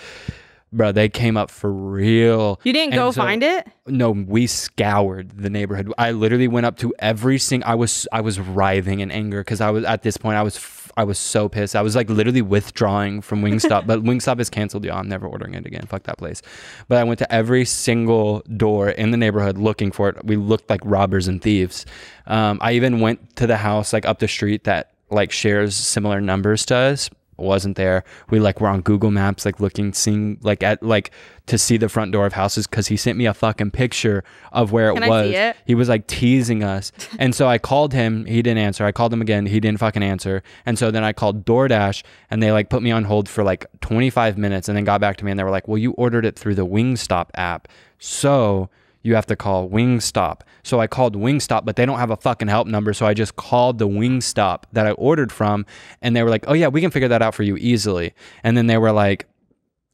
Bro, they came up for real. You didn't go find it? No, we scoured the neighborhood. I literally went up to every single. I was writhing in anger because I was at this point. I was so pissed. I was like literally withdrawing from Wingstop, but Wingstop is canceled. Y'all, I'm never ordering it again. Fuck that place. But I went to every single door in the neighborhood looking for it. We looked like robbers and thieves. I even went to the house like up the street that like shares similar numbers to us. Wasn't there. We like were on Google Maps like seeing like at like to see the front door of houses because he sent me a fucking picture of where it was. I see it? He was like teasing us. And so I called him, he didn't answer. I called him again, he didn't fucking answer. And so then I called DoorDash and they like put me on hold for like 25 minutes and then got back to me and they were like, well, you ordered it through the Wingstop app, so you have to call Wingstop. So I called Wingstop, but they don't have a fucking help number. So I just called the Wingstop that I ordered from. And they were like, oh yeah, we can figure that out for you easily. And then they were like,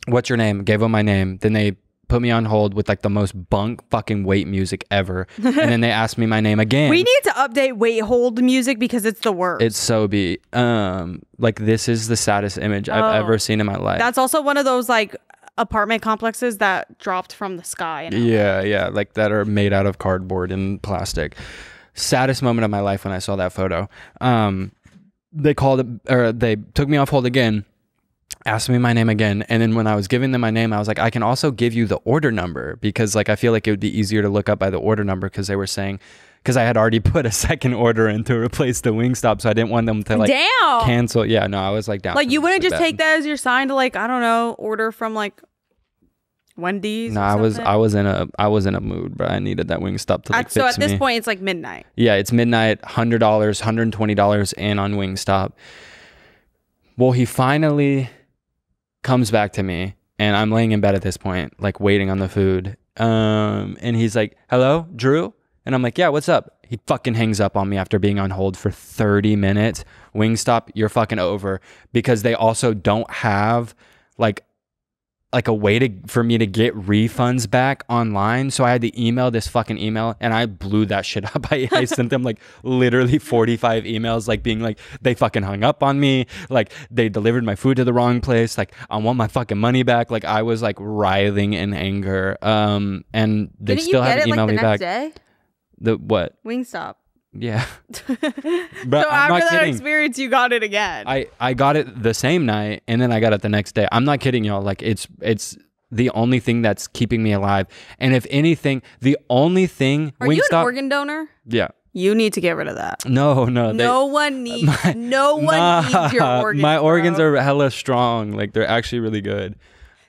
what's your name? Gave them my name. Then they put me on hold with like the most bunk fucking wait music ever. And then they asked me my name again. We need to update wait hold music because it's the worst. It's so beat. Like this is the saddest image I've ever seen in my life. That's also one of those like apartment complexes that dropped from the sky. Yeah, like that are made out of cardboard and plastic. Saddest moment of my life when I saw that photo. They called it, or they took me off hold again, asked me my name again, and then when I was giving them my name, I was like, I can also give you the order number because like I feel like it would be easier to look up by the order number because they were saying, because I had already put a second order in to replace the Wingstop, so I didn't want them to like cancel. Yeah, no, I was like down. Like you wouldn't just take that as your sign to like, I don't know, order from like Wendy's. No, I was in a mood, bro. I needed that Wingstop to like fix me. So at this point, it's like midnight. Yeah, it's midnight. $100, $120 in on Wingstop. Well, he finally comes back to me, and I'm laying in bed at this point, like waiting on the food. And he's like, "Hello, Drew." And I'm like, yeah, what's up? He fucking hangs up on me after being on hold for 30 minutes. Wingstop, you're fucking over. Because they also don't have like a way for me to get refunds back online. So I had to email this fucking email and I blew that shit up. I sent them like literally 45 emails, like being like, they fucking hung up on me. Like they delivered my food to the wrong place. Like I want my fucking money back. Like I was like writhing in anger. And they still haven't emailed me back. Day? The what? Wingstop. Yeah. But so after that experience, you got it again. I got it the same night and then I got it the next day. I'm not kidding y'all. Like it's the only thing that's keeping me alive. And if anything, the only thing Are you an organ donor? Yeah. You need to get rid of that. No. No one needs your organs. My organs are hella strong. Like they're actually really good.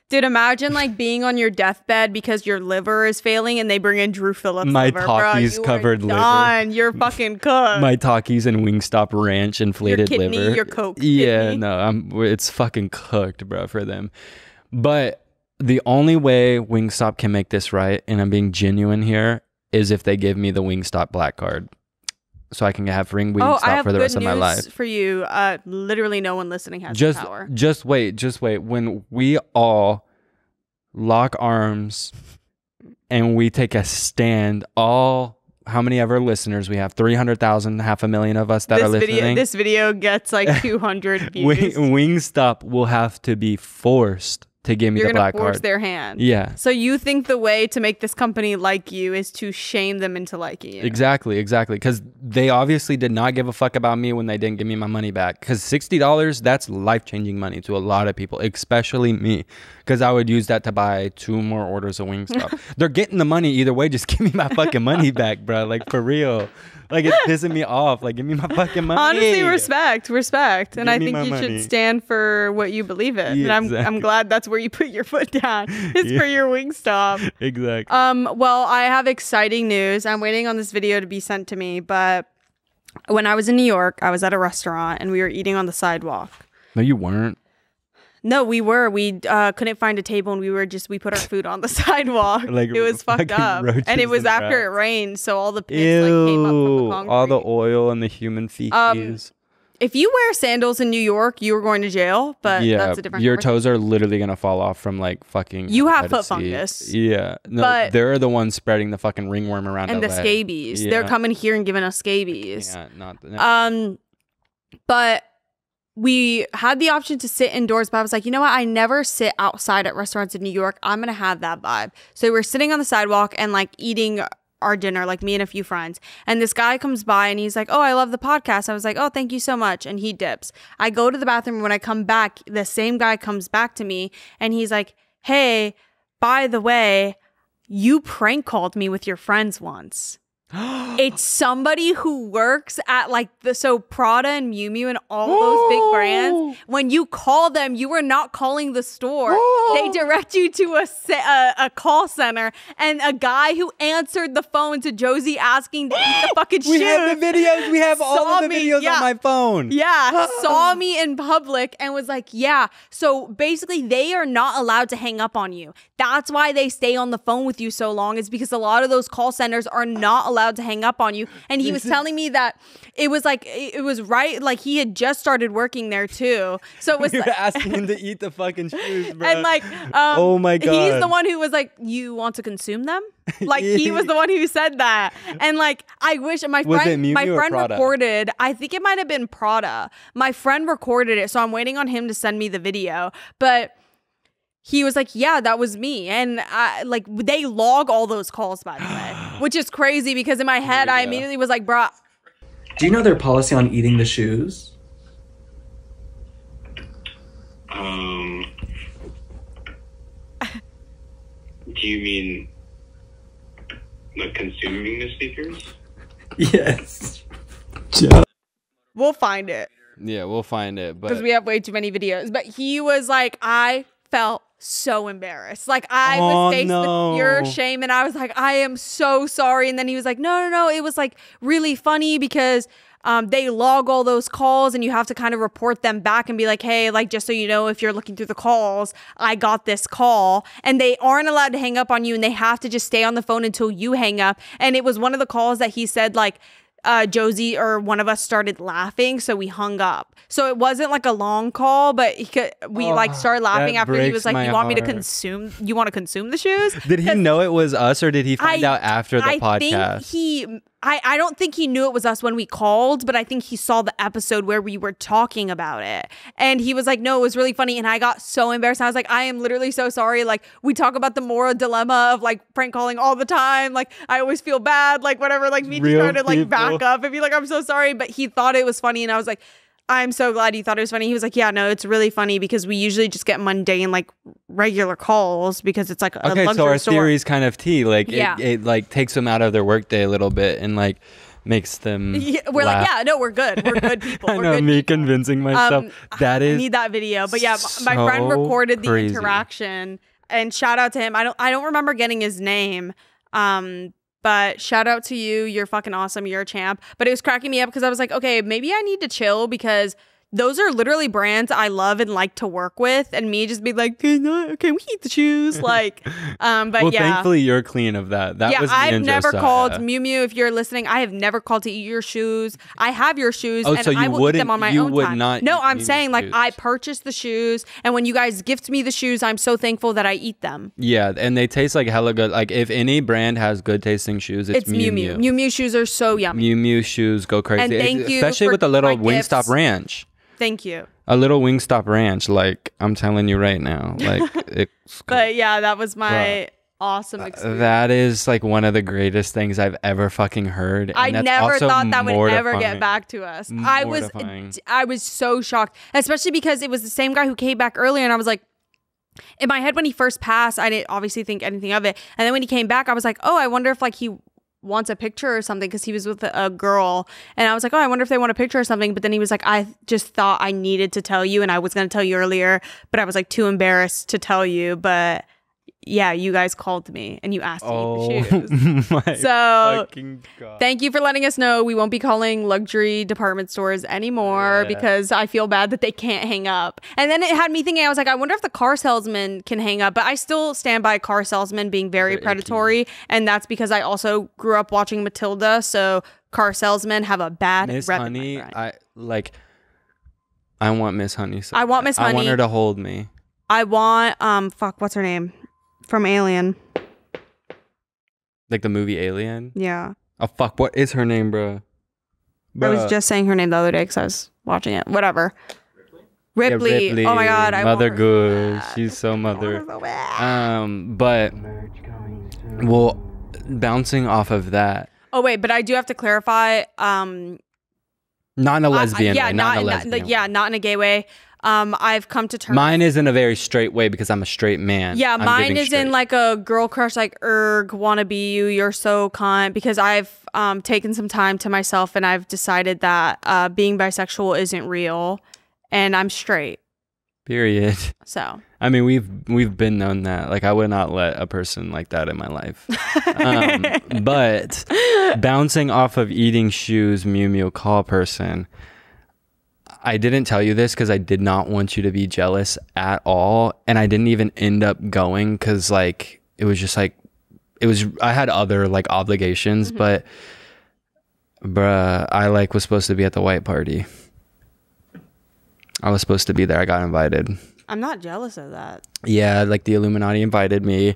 Dude, imagine like being on your deathbed because your liver is failing and they bring in Drew Phillips. My liver, Takis covered liver. You're fucking cooked. My Takis and Wingstop ranch inflated your kidney, liver. Your Coke. Yeah, kidney. no, it's fucking cooked, bro, for them. But the only way Wingstop can make this right, and I'm being genuine here, is if they give me the Wingstop black card. so I can have ring I Wingstop have for the good rest of my news life. for you. Literally no one listening has the power. Just wait. When we all lock arms and we take a stand, how many ever listeners we have? 300,000, 500,000 of us that are listening. This video gets like 200 views. Wingstop will have to be forced to give me the black card. You're gonna force their hand. Yeah. So you think the way to make this company like you is to shame them into liking you? Exactly. Because they obviously did not give a fuck about me when they didn't give me my money back. Because $60, that's life-changing money to a lot of people, especially me. Because I would use that to buy 2 more orders of Wingstop. They're getting the money either way. Just give me my fucking money back, bro. Like, for real. Like, it's pissing me off. Like, give me my fucking money. Honestly, respect. And I think you money. should stand for what you believe in. Yeah, and I'm glad that's where you put your foot down. It's for your Wingstop. Exactly. Well, I have exciting news. I'm waiting on this video to be sent to me, but when I was in New York, I was at a restaurant and we were eating on the sidewalk. No, you weren't. No, we were. We couldn't find a table, and we put our food on the sidewalk. Like, it was fucked up, and it was after it rained, so all the pits like came up from the concrete. All the oil and the human feces. If you wear sandals in New York, you were going to jail. But that's a different. Your toes are literally gonna fall off from like fucking. You have foot fungus. Yeah, no, but they're the ones spreading the fucking ringworm around. And LA. the scabies. Yeah. They're coming here and giving us scabies. Yeah, but we had the option to sit indoors, but I was like, you know what? I never sit outside at restaurants in New York. I'm going to have that vibe. So we're sitting on the sidewalk and like eating our dinner, like me and a few friends. And this guy comes by and he's like, oh, I love the podcast. I was like, oh, thank you so much. And he dips. I go to the bathroom. When I come back, the same guy comes back to me and he's like, hey, by the way, you prank called me with your friends once. It's somebody who works at like Prada and Miu Miu and all those big brands. When you call them, you are not calling the store. They direct you to a call center, and a guy who answered the phone to Josie asking to eat the fucking shoes. We have the videos. We have all of the videos on my phone. Yeah, saw me in public and was like, yeah. So basically, they are not allowed to hang up on you. That's why they stay on the phone with you so long. Is because a lot of those call centers are not allowed to hang up on you. And he was telling me that it was right, like he had just started working there too. So it was You're asking him to eat the fucking shoes, bro. And like oh my god, he's the one who was like, you want to consume them? Like he was the one who said that. And like I wish my friend recorded, I think it might have been Prada. My friend recorded it, so I'm waiting on him to send me the video. But he was like, yeah, that was me. And like they log all those calls, by the way, which is crazy because in my head, I immediately was like, bruh. Do you know their policy on eating the shoes? Do you mean like consuming the sneakers? Yes. We'll find it. Yeah, we'll find it. Because we have way too many videos. But he was like, I felt so embarrassed. Like I was faced with pure shame, and I was like, I am so sorry. And then he was like, no, it was like really funny because they log all those calls and you have to kind of report them back and be like, hey, like just so you know, if you're looking through the calls, I got this call. And they aren't allowed to hang up on you, and they have to just stay on the phone until you hang up. And it was one of the calls that he said like Josie or one of us started laughing, so we hung up. So it wasn't like a long call, but we like started laughing after he was like, you want me to consume the shoes? Did he know it was us, or did he find out after the podcast? I don't think he knew it was us when we called, but I think he saw the episode where we were talking about it. And he was like, no, it was really funny. And I got so embarrassed. I was like, I am literally so sorry. Like, we talk about the moral dilemma of like prank calling all the time. Like, I always feel bad, like whatever, like me just trying to like back up and be like, I'm so sorry. But he thought it was funny. And I was like, I'm so glad you thought it was funny. He was like, yeah, no, it's really funny because we usually just get mundane, like regular calls because it's like a luxury so our store. theory's kind of tea. Like it like takes them out of their workday a little bit and like makes them we're laugh. like, yeah, no, we're good people. I know, me convincing myself. That is, I need that video. But yeah, my friend recorded the interaction, and shout out to him. I don't remember getting his name. But shout out to you. You're fucking awesome. You're a champ. But it was cracking me up because I was like, okay, maybe I need to chill because those are literally brands I love and like to work with, and me just be like, can we eat the shoes? Like, but well, yeah. thankfully you're clean of that. That was me I've and never Josiah. called Miu Miu. If you're listening, I have never called to eat your shoes. I have your shoes, and so you I will eat them wouldn't- on my you own would time. not No, eat I'm Miu Miu's saying like shoes. I purchased the shoes, and when you guys gift me the shoes, I'm so thankful that I eat them. Yeah, and they taste like hella good. Like if any brand has good tasting shoes, it's Miu Miu. Miu Miu shoes are so yummy. Miu Miu shoes go crazy. And thank you especially for with a little my Wingstop gifts. Ranch. Thank you. A little Wingstop Ranch, like I'm telling you right now, like it's. But yeah, that was my Bruh. awesome experience. That is like one of the greatest things I've ever fucking heard. And I that's never also thought that would ever mortifying. get back to us. Mortifying. I was so shocked, especially because it was the same guy who came back earlier, and I was like, in my head when he first passed, I didn't obviously think anything of it, and then when he came back, I was like, oh, I wonder if like he wants a picture or something, because he was with a girl, and I was like, oh, I wonder if they want a picture or something. But then he was like, I just thought I needed to tell you, and I was going to tell you earlier, but I was like too embarrassed to tell you. But yeah, you guys called me and you asked to eat the shoes. My So fucking God. thank you for letting us know. We won't be calling luxury department stores anymore because I feel bad that they can't hang up. And then it had me thinking, I was like, I wonder if the car salesman can hang up. But I still stand by car salesmen being very They're predatory. And that's because I also grew up watching Matilda. So car salesmen have a bad Miss rep. Honey, I want Miss Honey. So I want bad. Miss I want Honey. her to hold me. I want, what's her name? From Alien. Like the movie Alien. Yeah. Oh fuck! What is her name, bro? I was just saying her name the other day because I was watching it. Whatever. Ripley. Oh my God. I Mother want her good. so bad. She's so I want mother. her so bad. But well, bouncing off of that, Oh wait, but I do have to clarify. not in a lesbian way, not in a lesbian way. not in a gay way. I've come to terms. Mine is in a very straight way because I'm a straight man. Yeah, I'm mine giving is in straight. like a girl crush, like wanna be you. You're so cunt. Because I've taken some time to myself and I've decided that being bisexual isn't real, and I'm straight. Period. So I mean, we've been known that. Like, I would not let a person like that in my life. But bouncing off of eating shoes, Miu Miu call person. I didn't tell you this because I did not want you to be jealous at all, and I didn't even end up going because like it was just like I had other like obligations, but bruh, I like was supposed to be at the white party. I was supposed to be there. I got invited. I'm not jealous of that. Yeah, like the Illuminati invited me,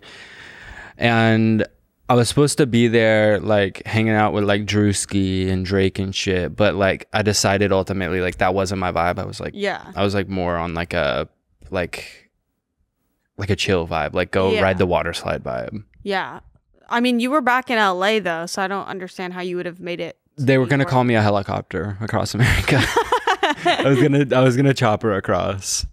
and I was supposed to be there, like hanging out with like Drewski and Drake and shit. But like, I decided ultimately, like that wasn't my vibe. I was like, I was like more on like a chill vibe, like go ride the water slide vibe. Yeah, I mean, you were back in LA though, so I don't understand how you would have made it. They were gonna call me a helicopter across America. I was gonna chop her across.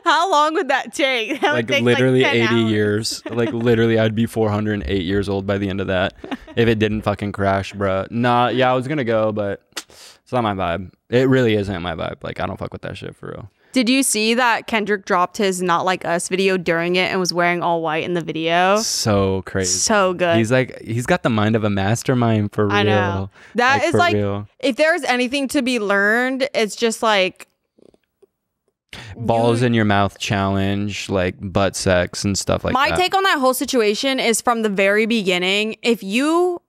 How long would that take? That would Like take, literally 10 80 hours. years. Like literally I'd be 408 years old by the end of that if it didn't fucking crash, bruh. Nah, yeah, I was gonna go, but it's not my vibe. It really isn't my vibe. Like, I don't fuck with that shit for real. Did you see that Kendrick dropped his Not Like Us video during it and was wearing all white in the video? So crazy. So good. He's got the mind of a mastermind for real. I know. That is for like, real. if there's anything to be learned, it's just like Balls in your mouth challenge, like butt sex and stuff like that. my take on that whole situation is from the very beginning. If you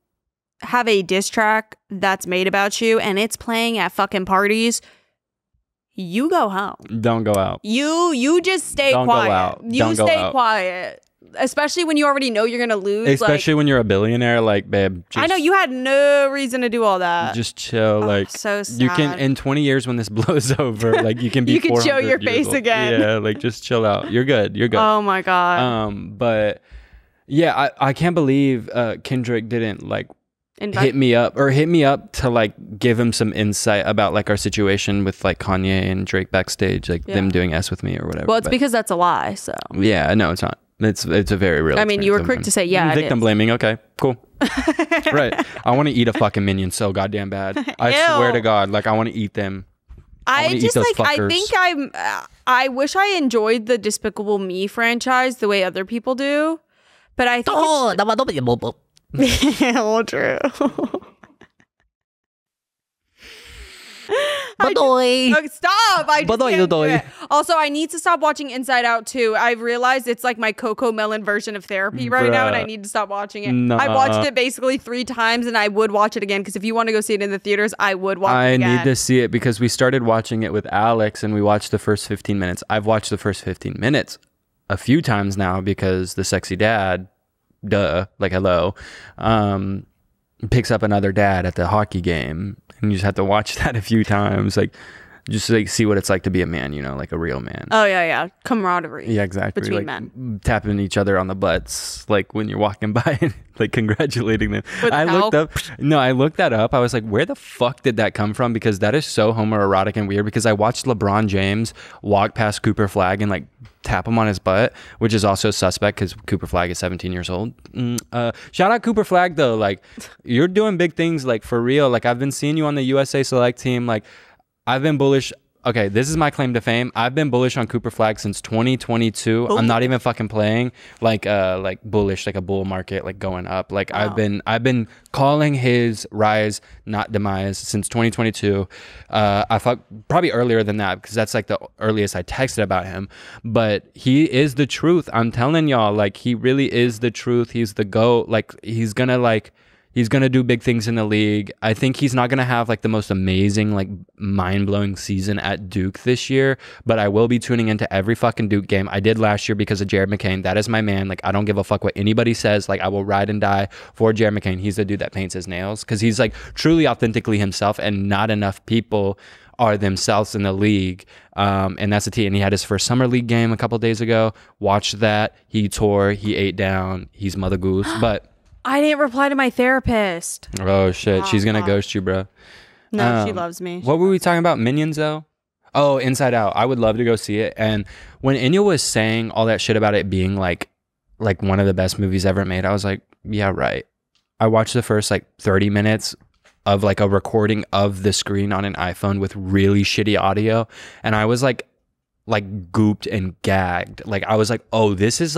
have a diss track that's made about you and it's playing at fucking parties, you go home. Don't go out. You just stay Don't go quiet. out. You Don't go stay out. quiet. Especially when you already know you're gonna lose. Especially when you're a billionaire, like, babe. I know you had no reason to do all that. Just chill. Like, so sad. you can, in 20 years when this blows over, like, you can be You can show 400 your years face old. again. Yeah, like, just chill out. You're good. You're good. Oh my God. But yeah, I can't believe Kendrick didn't like Invite- hit me up to like give him some insight about like our situation with like Kanye and Drake backstage, like them doing S with me or whatever. Well, it's But because that's a lie. So yeah, no, it's not. It's a very real. I mean, you were quick experience to say, yeah, it victim is. blaming. Okay, cool. Right. I want to eat a fucking minion so goddamn bad. I swear to God, like I want to eat them. I wanna eat just those like I fuckers. think I wish I enjoyed the Despicable Me franchise the way other people do, but I think well, true. Look, stop. I just can't do Badoy. it. Also, I need to stop watching Inside Out too. I've realized it's like my Coco Melon version of therapy right now, and I need to stop watching it. Nah. I watched it basically 3 times, and I would watch it again because if you want to go see it in the theaters, I would watch it again. I need to see it because we started watching it with Alex and we watched the first 15 minutes. I've watched the first 15 minutes a few times now because the sexy dad, like hello, picks up another dad at the hockey game, and you just have to watch that a few times, like just like see what it's like to be a man, you know, like a real man. Oh yeah, camaraderie. Yeah, exactly. Between like, men, tapping each other on the butts, like when you're walking by, and like congratulating them. With I help. looked that up. I was like, where the fuck did that come from? Because that is so homoerotic and weird. Because I watched LeBron James walk past Cooper Flag and like tap him on his butt, which is also suspect because Cooper Flag is 17 years old. Shout out Cooper Flag though. Like you're doing big things, like for real. Like I've been seeing you on the USA Select team. Like I've been bullish. Okay, this is my claim to fame. I've been bullish on Cooper Flag since 2022. Ooh. I'm not even fucking playing. Like bullish, like a bull market, like going up. Like I've been calling his rise, not demise, since 2022. I thought probably earlier than that because that's like the earliest I texted about him. But he is the truth. I'm telling y'all, like he really is the truth. He's the GOAT. Like he's gonna do big things in the league. I think he's not gonna have like the most amazing, like mind-blowing season at Duke this year, but I will be tuning into every fucking Duke game. I did last year because of Jared McCain. That is my man. Like I don't give a fuck what anybody says. Like I will ride and die for Jared McCain. He's the dude that paints his nails because he's like truly authentically himself, and not enough people are themselves in the league. And that's the T. And he had his first summer league game a couple days ago. Watched that. He tore. He ate down. He's Mother Goose, but. I didn't reply to my therapist. Oh shit, she's gonna ghost you, bro. No, she loves me. What were we talking about? Minions though? Oh, Inside Out. I would love to go see it. And when Enya was saying all that shit about it being like one of the best movies ever made, I was like, yeah, right. I watched the first like 30 minutes of like a recording of the screen on an iPhone with really shitty audio, and I was like gooped and gagged. Like I was like, oh, this is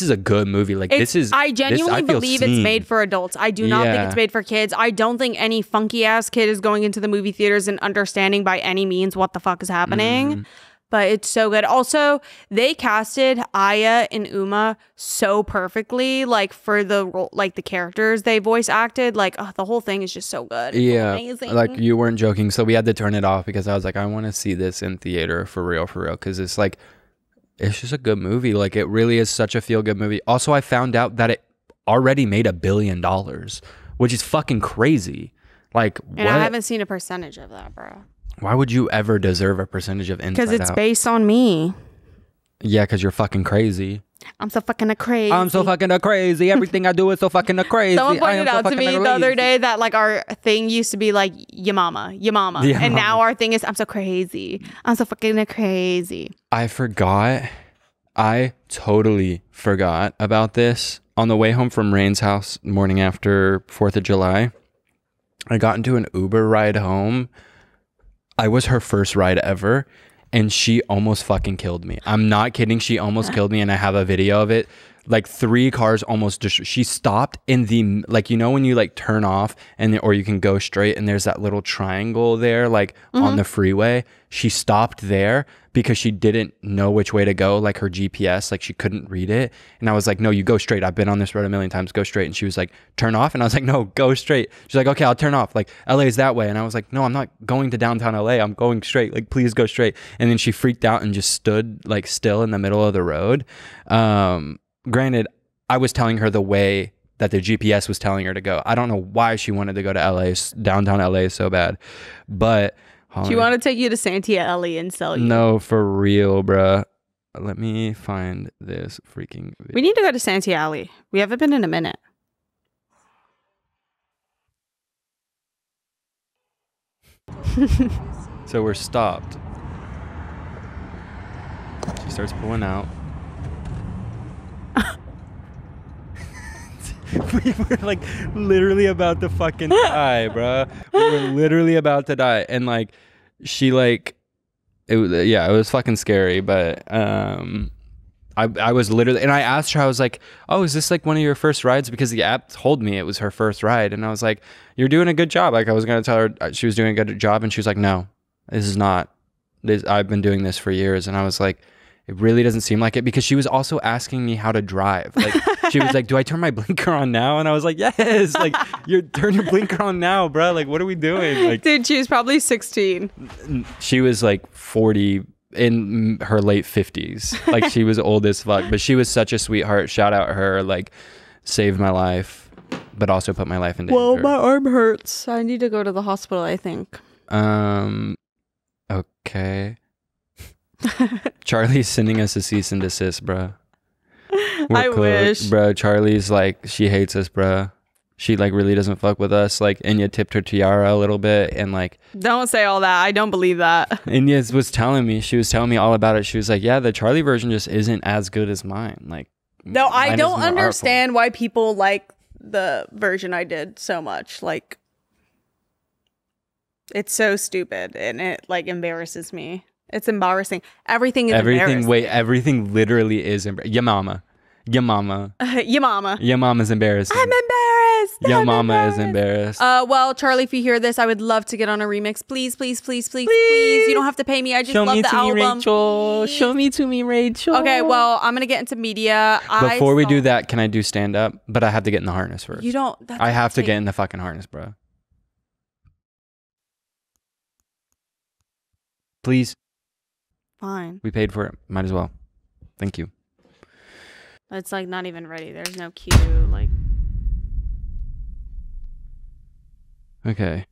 a good movie. Like I genuinely believe it's made for adults. I do not think Yeah. it's made for kids. I don't think any funky ass kid is going into the movie theaters and understanding by any means what the fuck is happening. But it's so good. Also, they casted Aya and Uma so perfectly, like for the role, like the characters they voice acted. Like the whole thing is just so good. It's amazing. Like you weren't joking. So we had to turn it off because I was like, I want to see this in theater for real, because it's like. It's just a good movie. Like it really is such a feel good movie. Also, I found out that it already made $1 billion, which is fucking crazy. Like, and I haven't seen a percentage of that, bro. Why would you ever deserve a percentage of Inside Out? Because it's based on me. Yeah, because you're fucking crazy. I'm so fucking crazy. I'm so fucking crazy. Everything I do is so fucking crazy. Someone pointed out to me the other day that like our thing used to be like ya mama. Yeah, and now our thing is I'm so crazy. I'm so fucking crazy. I forgot. I totally forgot about this. On the way home from Rain's house morning after 4th of July, I got into an Uber ride home. I was her first ride ever. And she almost fucking killed me. I'm not kidding. She almost killed me, and I have a video of it. Like 3 cars almost she stopped in the, like, you know when you like turn off and or you can go straight and there's that little triangle there like on the freeway. She stopped there because she didn't know which way to go, like her GPS, like she couldn't read it. And I was like, no, you go straight. I've been on this road a million times, go straight. And she was like, turn off. And I was like, no, go straight. She's like, okay, I'll turn off. Like LA is that way. And I was like, no, I'm not going to downtown LA. I'm going straight. Like, please go straight. And then she freaked out and just stood like still in the middle of the road. Granted, I was telling her the way that the GPS was telling her to go. I don't know why she wanted to go to LA, downtown LA so bad. But she wanted to take you to Santee Alley and sell you. No, for real, bruh. Let me find this freaking video. We need to go to Santee Alley. We haven't been in a minute. So we're stopped. She starts pulling out. We were like literally about to fucking die, bro. We were literally about to die, and like she like it was fucking scary. But I was literally, and I asked her, I was like, oh, is this like one of your first rides? Because the app told me it was her first ride, and I was like, you're doing a good job. Like I was gonna tell her she was doing a good job, and she was like, no, this is not this. I've been doing this for years. And I was like, it really doesn't seem like it, because she was also asking me how to drive. Like, she was like, do I turn my blinker on now? And I was like, yes, like, turn your blinker on now, bro. Like, what are we doing? Like, Dude, she was probably 16. she was like 40 in her late 50s. Like, she was old as fuck, but she was such a sweetheart. Shout out her, like, saved my life, but also put my life in danger. Well, my arm hurts. I need to go to the hospital, I think. Okay. Charlie's sending us a cease and desist, bro. I wish. Bro, Charlie's like, she hates us, bro. She like really doesn't fuck with us. Like, Enya tipped her tiara a little bit, and like, Don't say all that. I don't believe that. Enya was telling me all about it. She was like, yeah, the Charlie version just isn't as good as mine. Like, No, I mine is don't more understand why people like the version I did so much. Like, it's so stupid, and it like embarrasses me. It's embarrassing. Everything is embarrassing. Wait, everything literally is embarrassing. Your mama. Your mama. Your mama's embarrassing. I'm embarrassed. Your mama is embarrassed. Well, Charlie, if you hear this, I would love to get on a remix. Please, please, please, please, please. You don't have to pay me. I just love the album. Rachel. Show me to me, Rachel. Okay, well, I'm gonna get into media. Before we do that, can I do stand up? But I have to get in the harness first. You don't. I have to get in the fucking harness, bro. Please. Fine. We paid for it. Might as well. Thank you. It's like not even ready. There's no cue. Like. Okay.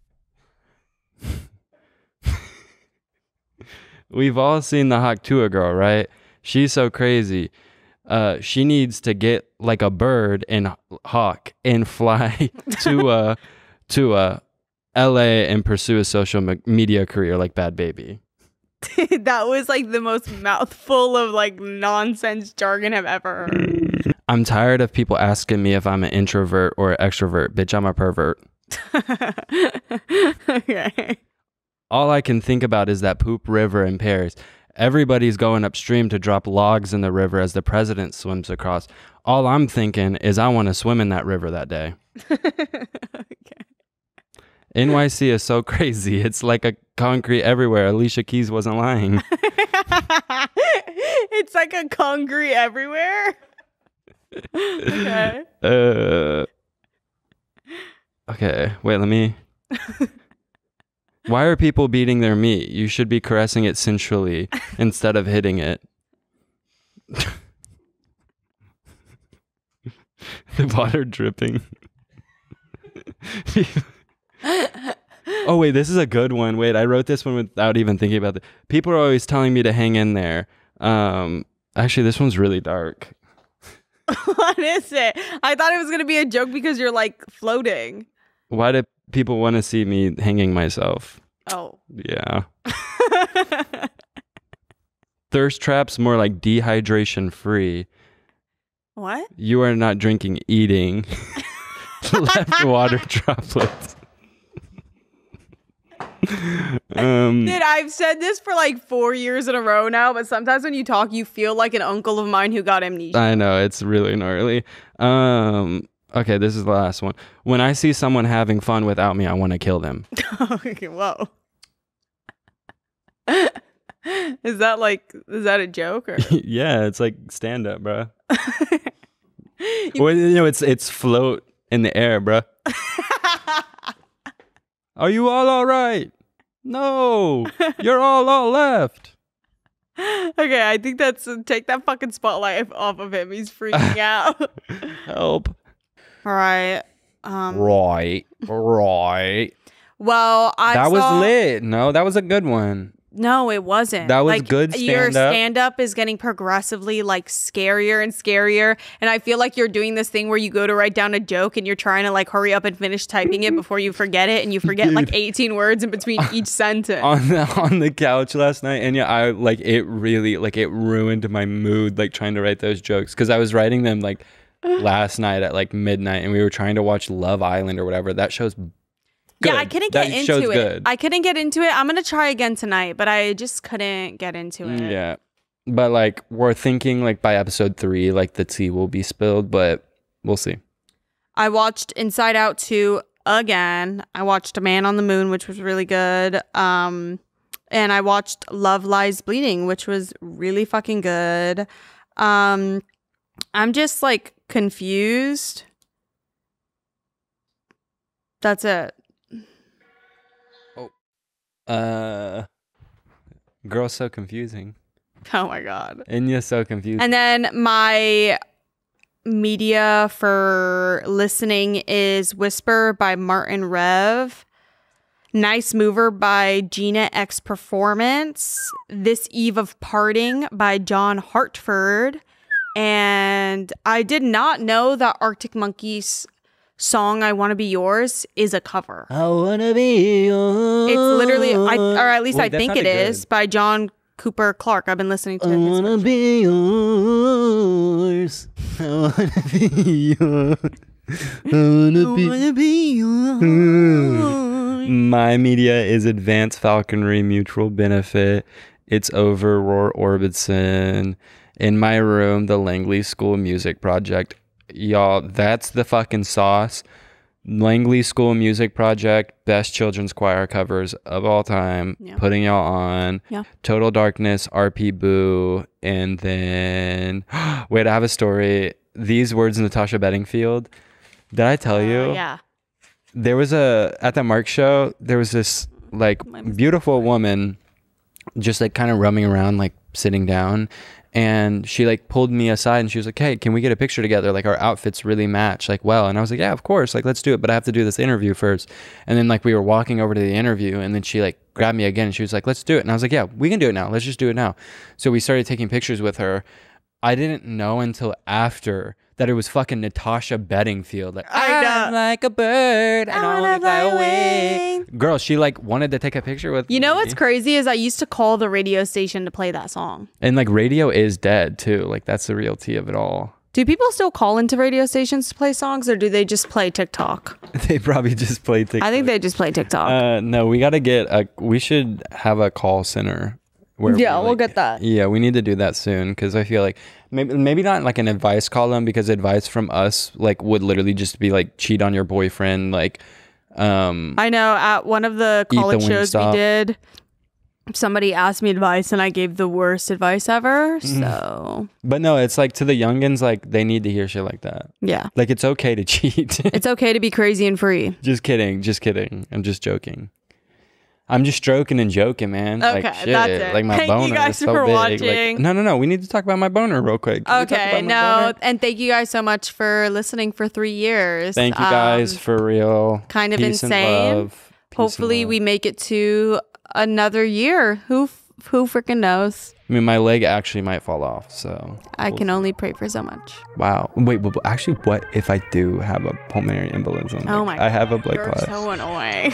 We've all seen the Haktua girl, right? She's so crazy. She needs to get like a bird and hawk and fly to LA and pursue a social media career like Bad Baby. That was like the most mouthful of like nonsense jargon I've ever heard. I'm tired of people asking me if I'm an introvert or an extrovert. Bitch, I'm a pervert. Okay. All I can think about is that poop river in Paris. Everybody's going upstream to drop logs in the river as the president swims across. All I'm thinking is I want to swim in that river that day. Okay. NYC is so crazy. It's like a concrete everywhere. Alicia Keys wasn't lying. It's like a concrete everywhere. Okay. Okay. Wait, let me. Why are people beating their meat? You should be caressing it sensually instead of hitting it. The water dripping. Oh wait, this is a good one. Wait, I wrote this one without even thinking about it. People are always telling me to hang in there. Actually, this one's really dark. What is it? I thought it was gonna be a joke because you're like floating. Why do people want to see me hanging myself? Oh. Yeah. Thirst traps more like dehydration free. What? You are not drinking, eating. Left water droplets. Dude, I've said this for like 4 years in a row now, but sometimes when you talk, you feel like an uncle of mine who got amnesia. I know, it's really gnarly. Okay, this is the last one. When I see someone having fun without me, I want to kill them. Okay, whoa. Is that a joke or? Yeah, it's like stand up, bro. Well, you know, it's float in the air, bro. Are you all right? No, you're all left. Okay, I think take that fucking spotlight off of him. He's freaking out. Help. All right. Right. Well, that was lit. No, that was a good one. No, it wasn't. That was good stand-up. Your stand-up is getting progressively like scarier and scarier. And I feel like you're doing this thing where you go to write down a joke and you're trying to like hurry up and finish typing it before you forget it. And you forget like 18 words in between each sentence. On the couch last night. And yeah, I like it really like it ruined my mood like trying to write those jokes. Because I was writing them like last night at like midnight and we were trying to watch Love Island or whatever. That show's good. Yeah, I couldn't get into it. Good. I couldn't get into it. I'm going to try again tonight, but I just couldn't get into it. Yeah. But like we're thinking like by episode 3, like the tea will be spilled, but we'll see. I watched Inside Out 2 again. I watched A Man on the Moon, which was really good. and I watched Love Lies Bleeding, which was really fucking good. I'm just like confused. That's it. Girl's so confusing. Oh my god. Enya's so confusing. And then my media for listening is Whisper by Martin Rev, Nice Mover by Gina X Performance, This Eve of Parting by John Hartford, and I did not know that Arctic Monkeys song I Want to Be Yours is a cover. I wanna be yours. It's literally, or at least Wait, I that think it sounded is, good. by John Cooper Clarke. I've been listening to I his wanna version. be yours. I wanna be yours. I wanna be yours. My media is Advanced Falconry Mutual Benefit. It's over Roar Orbison. In My Room, the Langley School Music Project. Y'all, that's the fucking sauce. Langley School Music Project, best children's choir covers of all time. Yeah. Putting y'all on. Yeah. Total Darkness, RP Boo, and then wait, I have a story. These Words, Natasha Bedingfield. Did I tell you? Yeah. There was at the Mark show, there was this like beautiful woman just like kind of roaming around, like sitting down. And she like pulled me aside and she was like, hey, can we get a picture together? Like our outfits really match like well. And I was like, yeah, of course. Like, let's do it. But I have to do this interview first. And then like we were walking over to the interview and then she like grabbed me again and she was like, let's do it. And I was like, yeah, we can do it now. Let's just do it now. So we started taking pictures with her. I didn't know until after that it was fucking Natasha Bedingfield. Like, I'm like a bird. I don't wanna fly away. Girl, she like wanted to take a picture with You know me. what's crazy is I used to call the radio station to play that song. And like radio is dead too. Like that's the real tea of it all. Do people still call into radio stations to play songs, or do they just play TikTok? They probably just play TikTok. I think they just play TikTok. No, we got to we should have a call center. Yeah, we'll get that. Yeah, we need to do that soon because I feel like maybe not like an advice column, because advice from us like would literally just be like cheat on your boyfriend. Like, I know at one of the college shows we did, somebody asked me advice and I gave the worst advice ever. So, but no, it's like to the youngins, like they need to hear shit like that. yeah, Like it's okay to cheat. it's okay to be crazy and free. Just kidding. I'm just joking. I'm just stroking and joking, man. Okay, like, shit. that's it. Like my Thank boner you guys is so for big. watching. Like, no. We need to talk about my boner real quick. Can we talk Okay, about my no, boner? and thank you guys so much for listening for 3 years. Thank you guys for real. kind of Peace and insane. love. Peace and Hopefully love. we make it to another year. Who freaking knows? I mean, my leg actually might fall off. So I can only pray for so much. Wow. Wait, but actually, what if I do have a pulmonary embolism? Oh Like, my I have a blood You're clot. so annoying.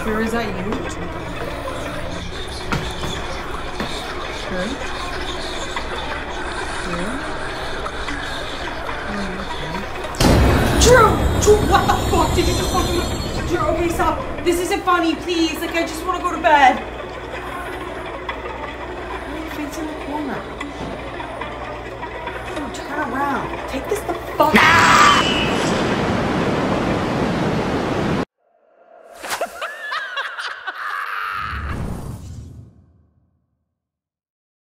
Sure, is that you? Sure. Drew, what the fuck did you just fucking... Drew, okay, stop. This isn't funny, please. Like, I just want to go to bed. Why are you facing the corner? Drew, turn around. Take this the fuck out.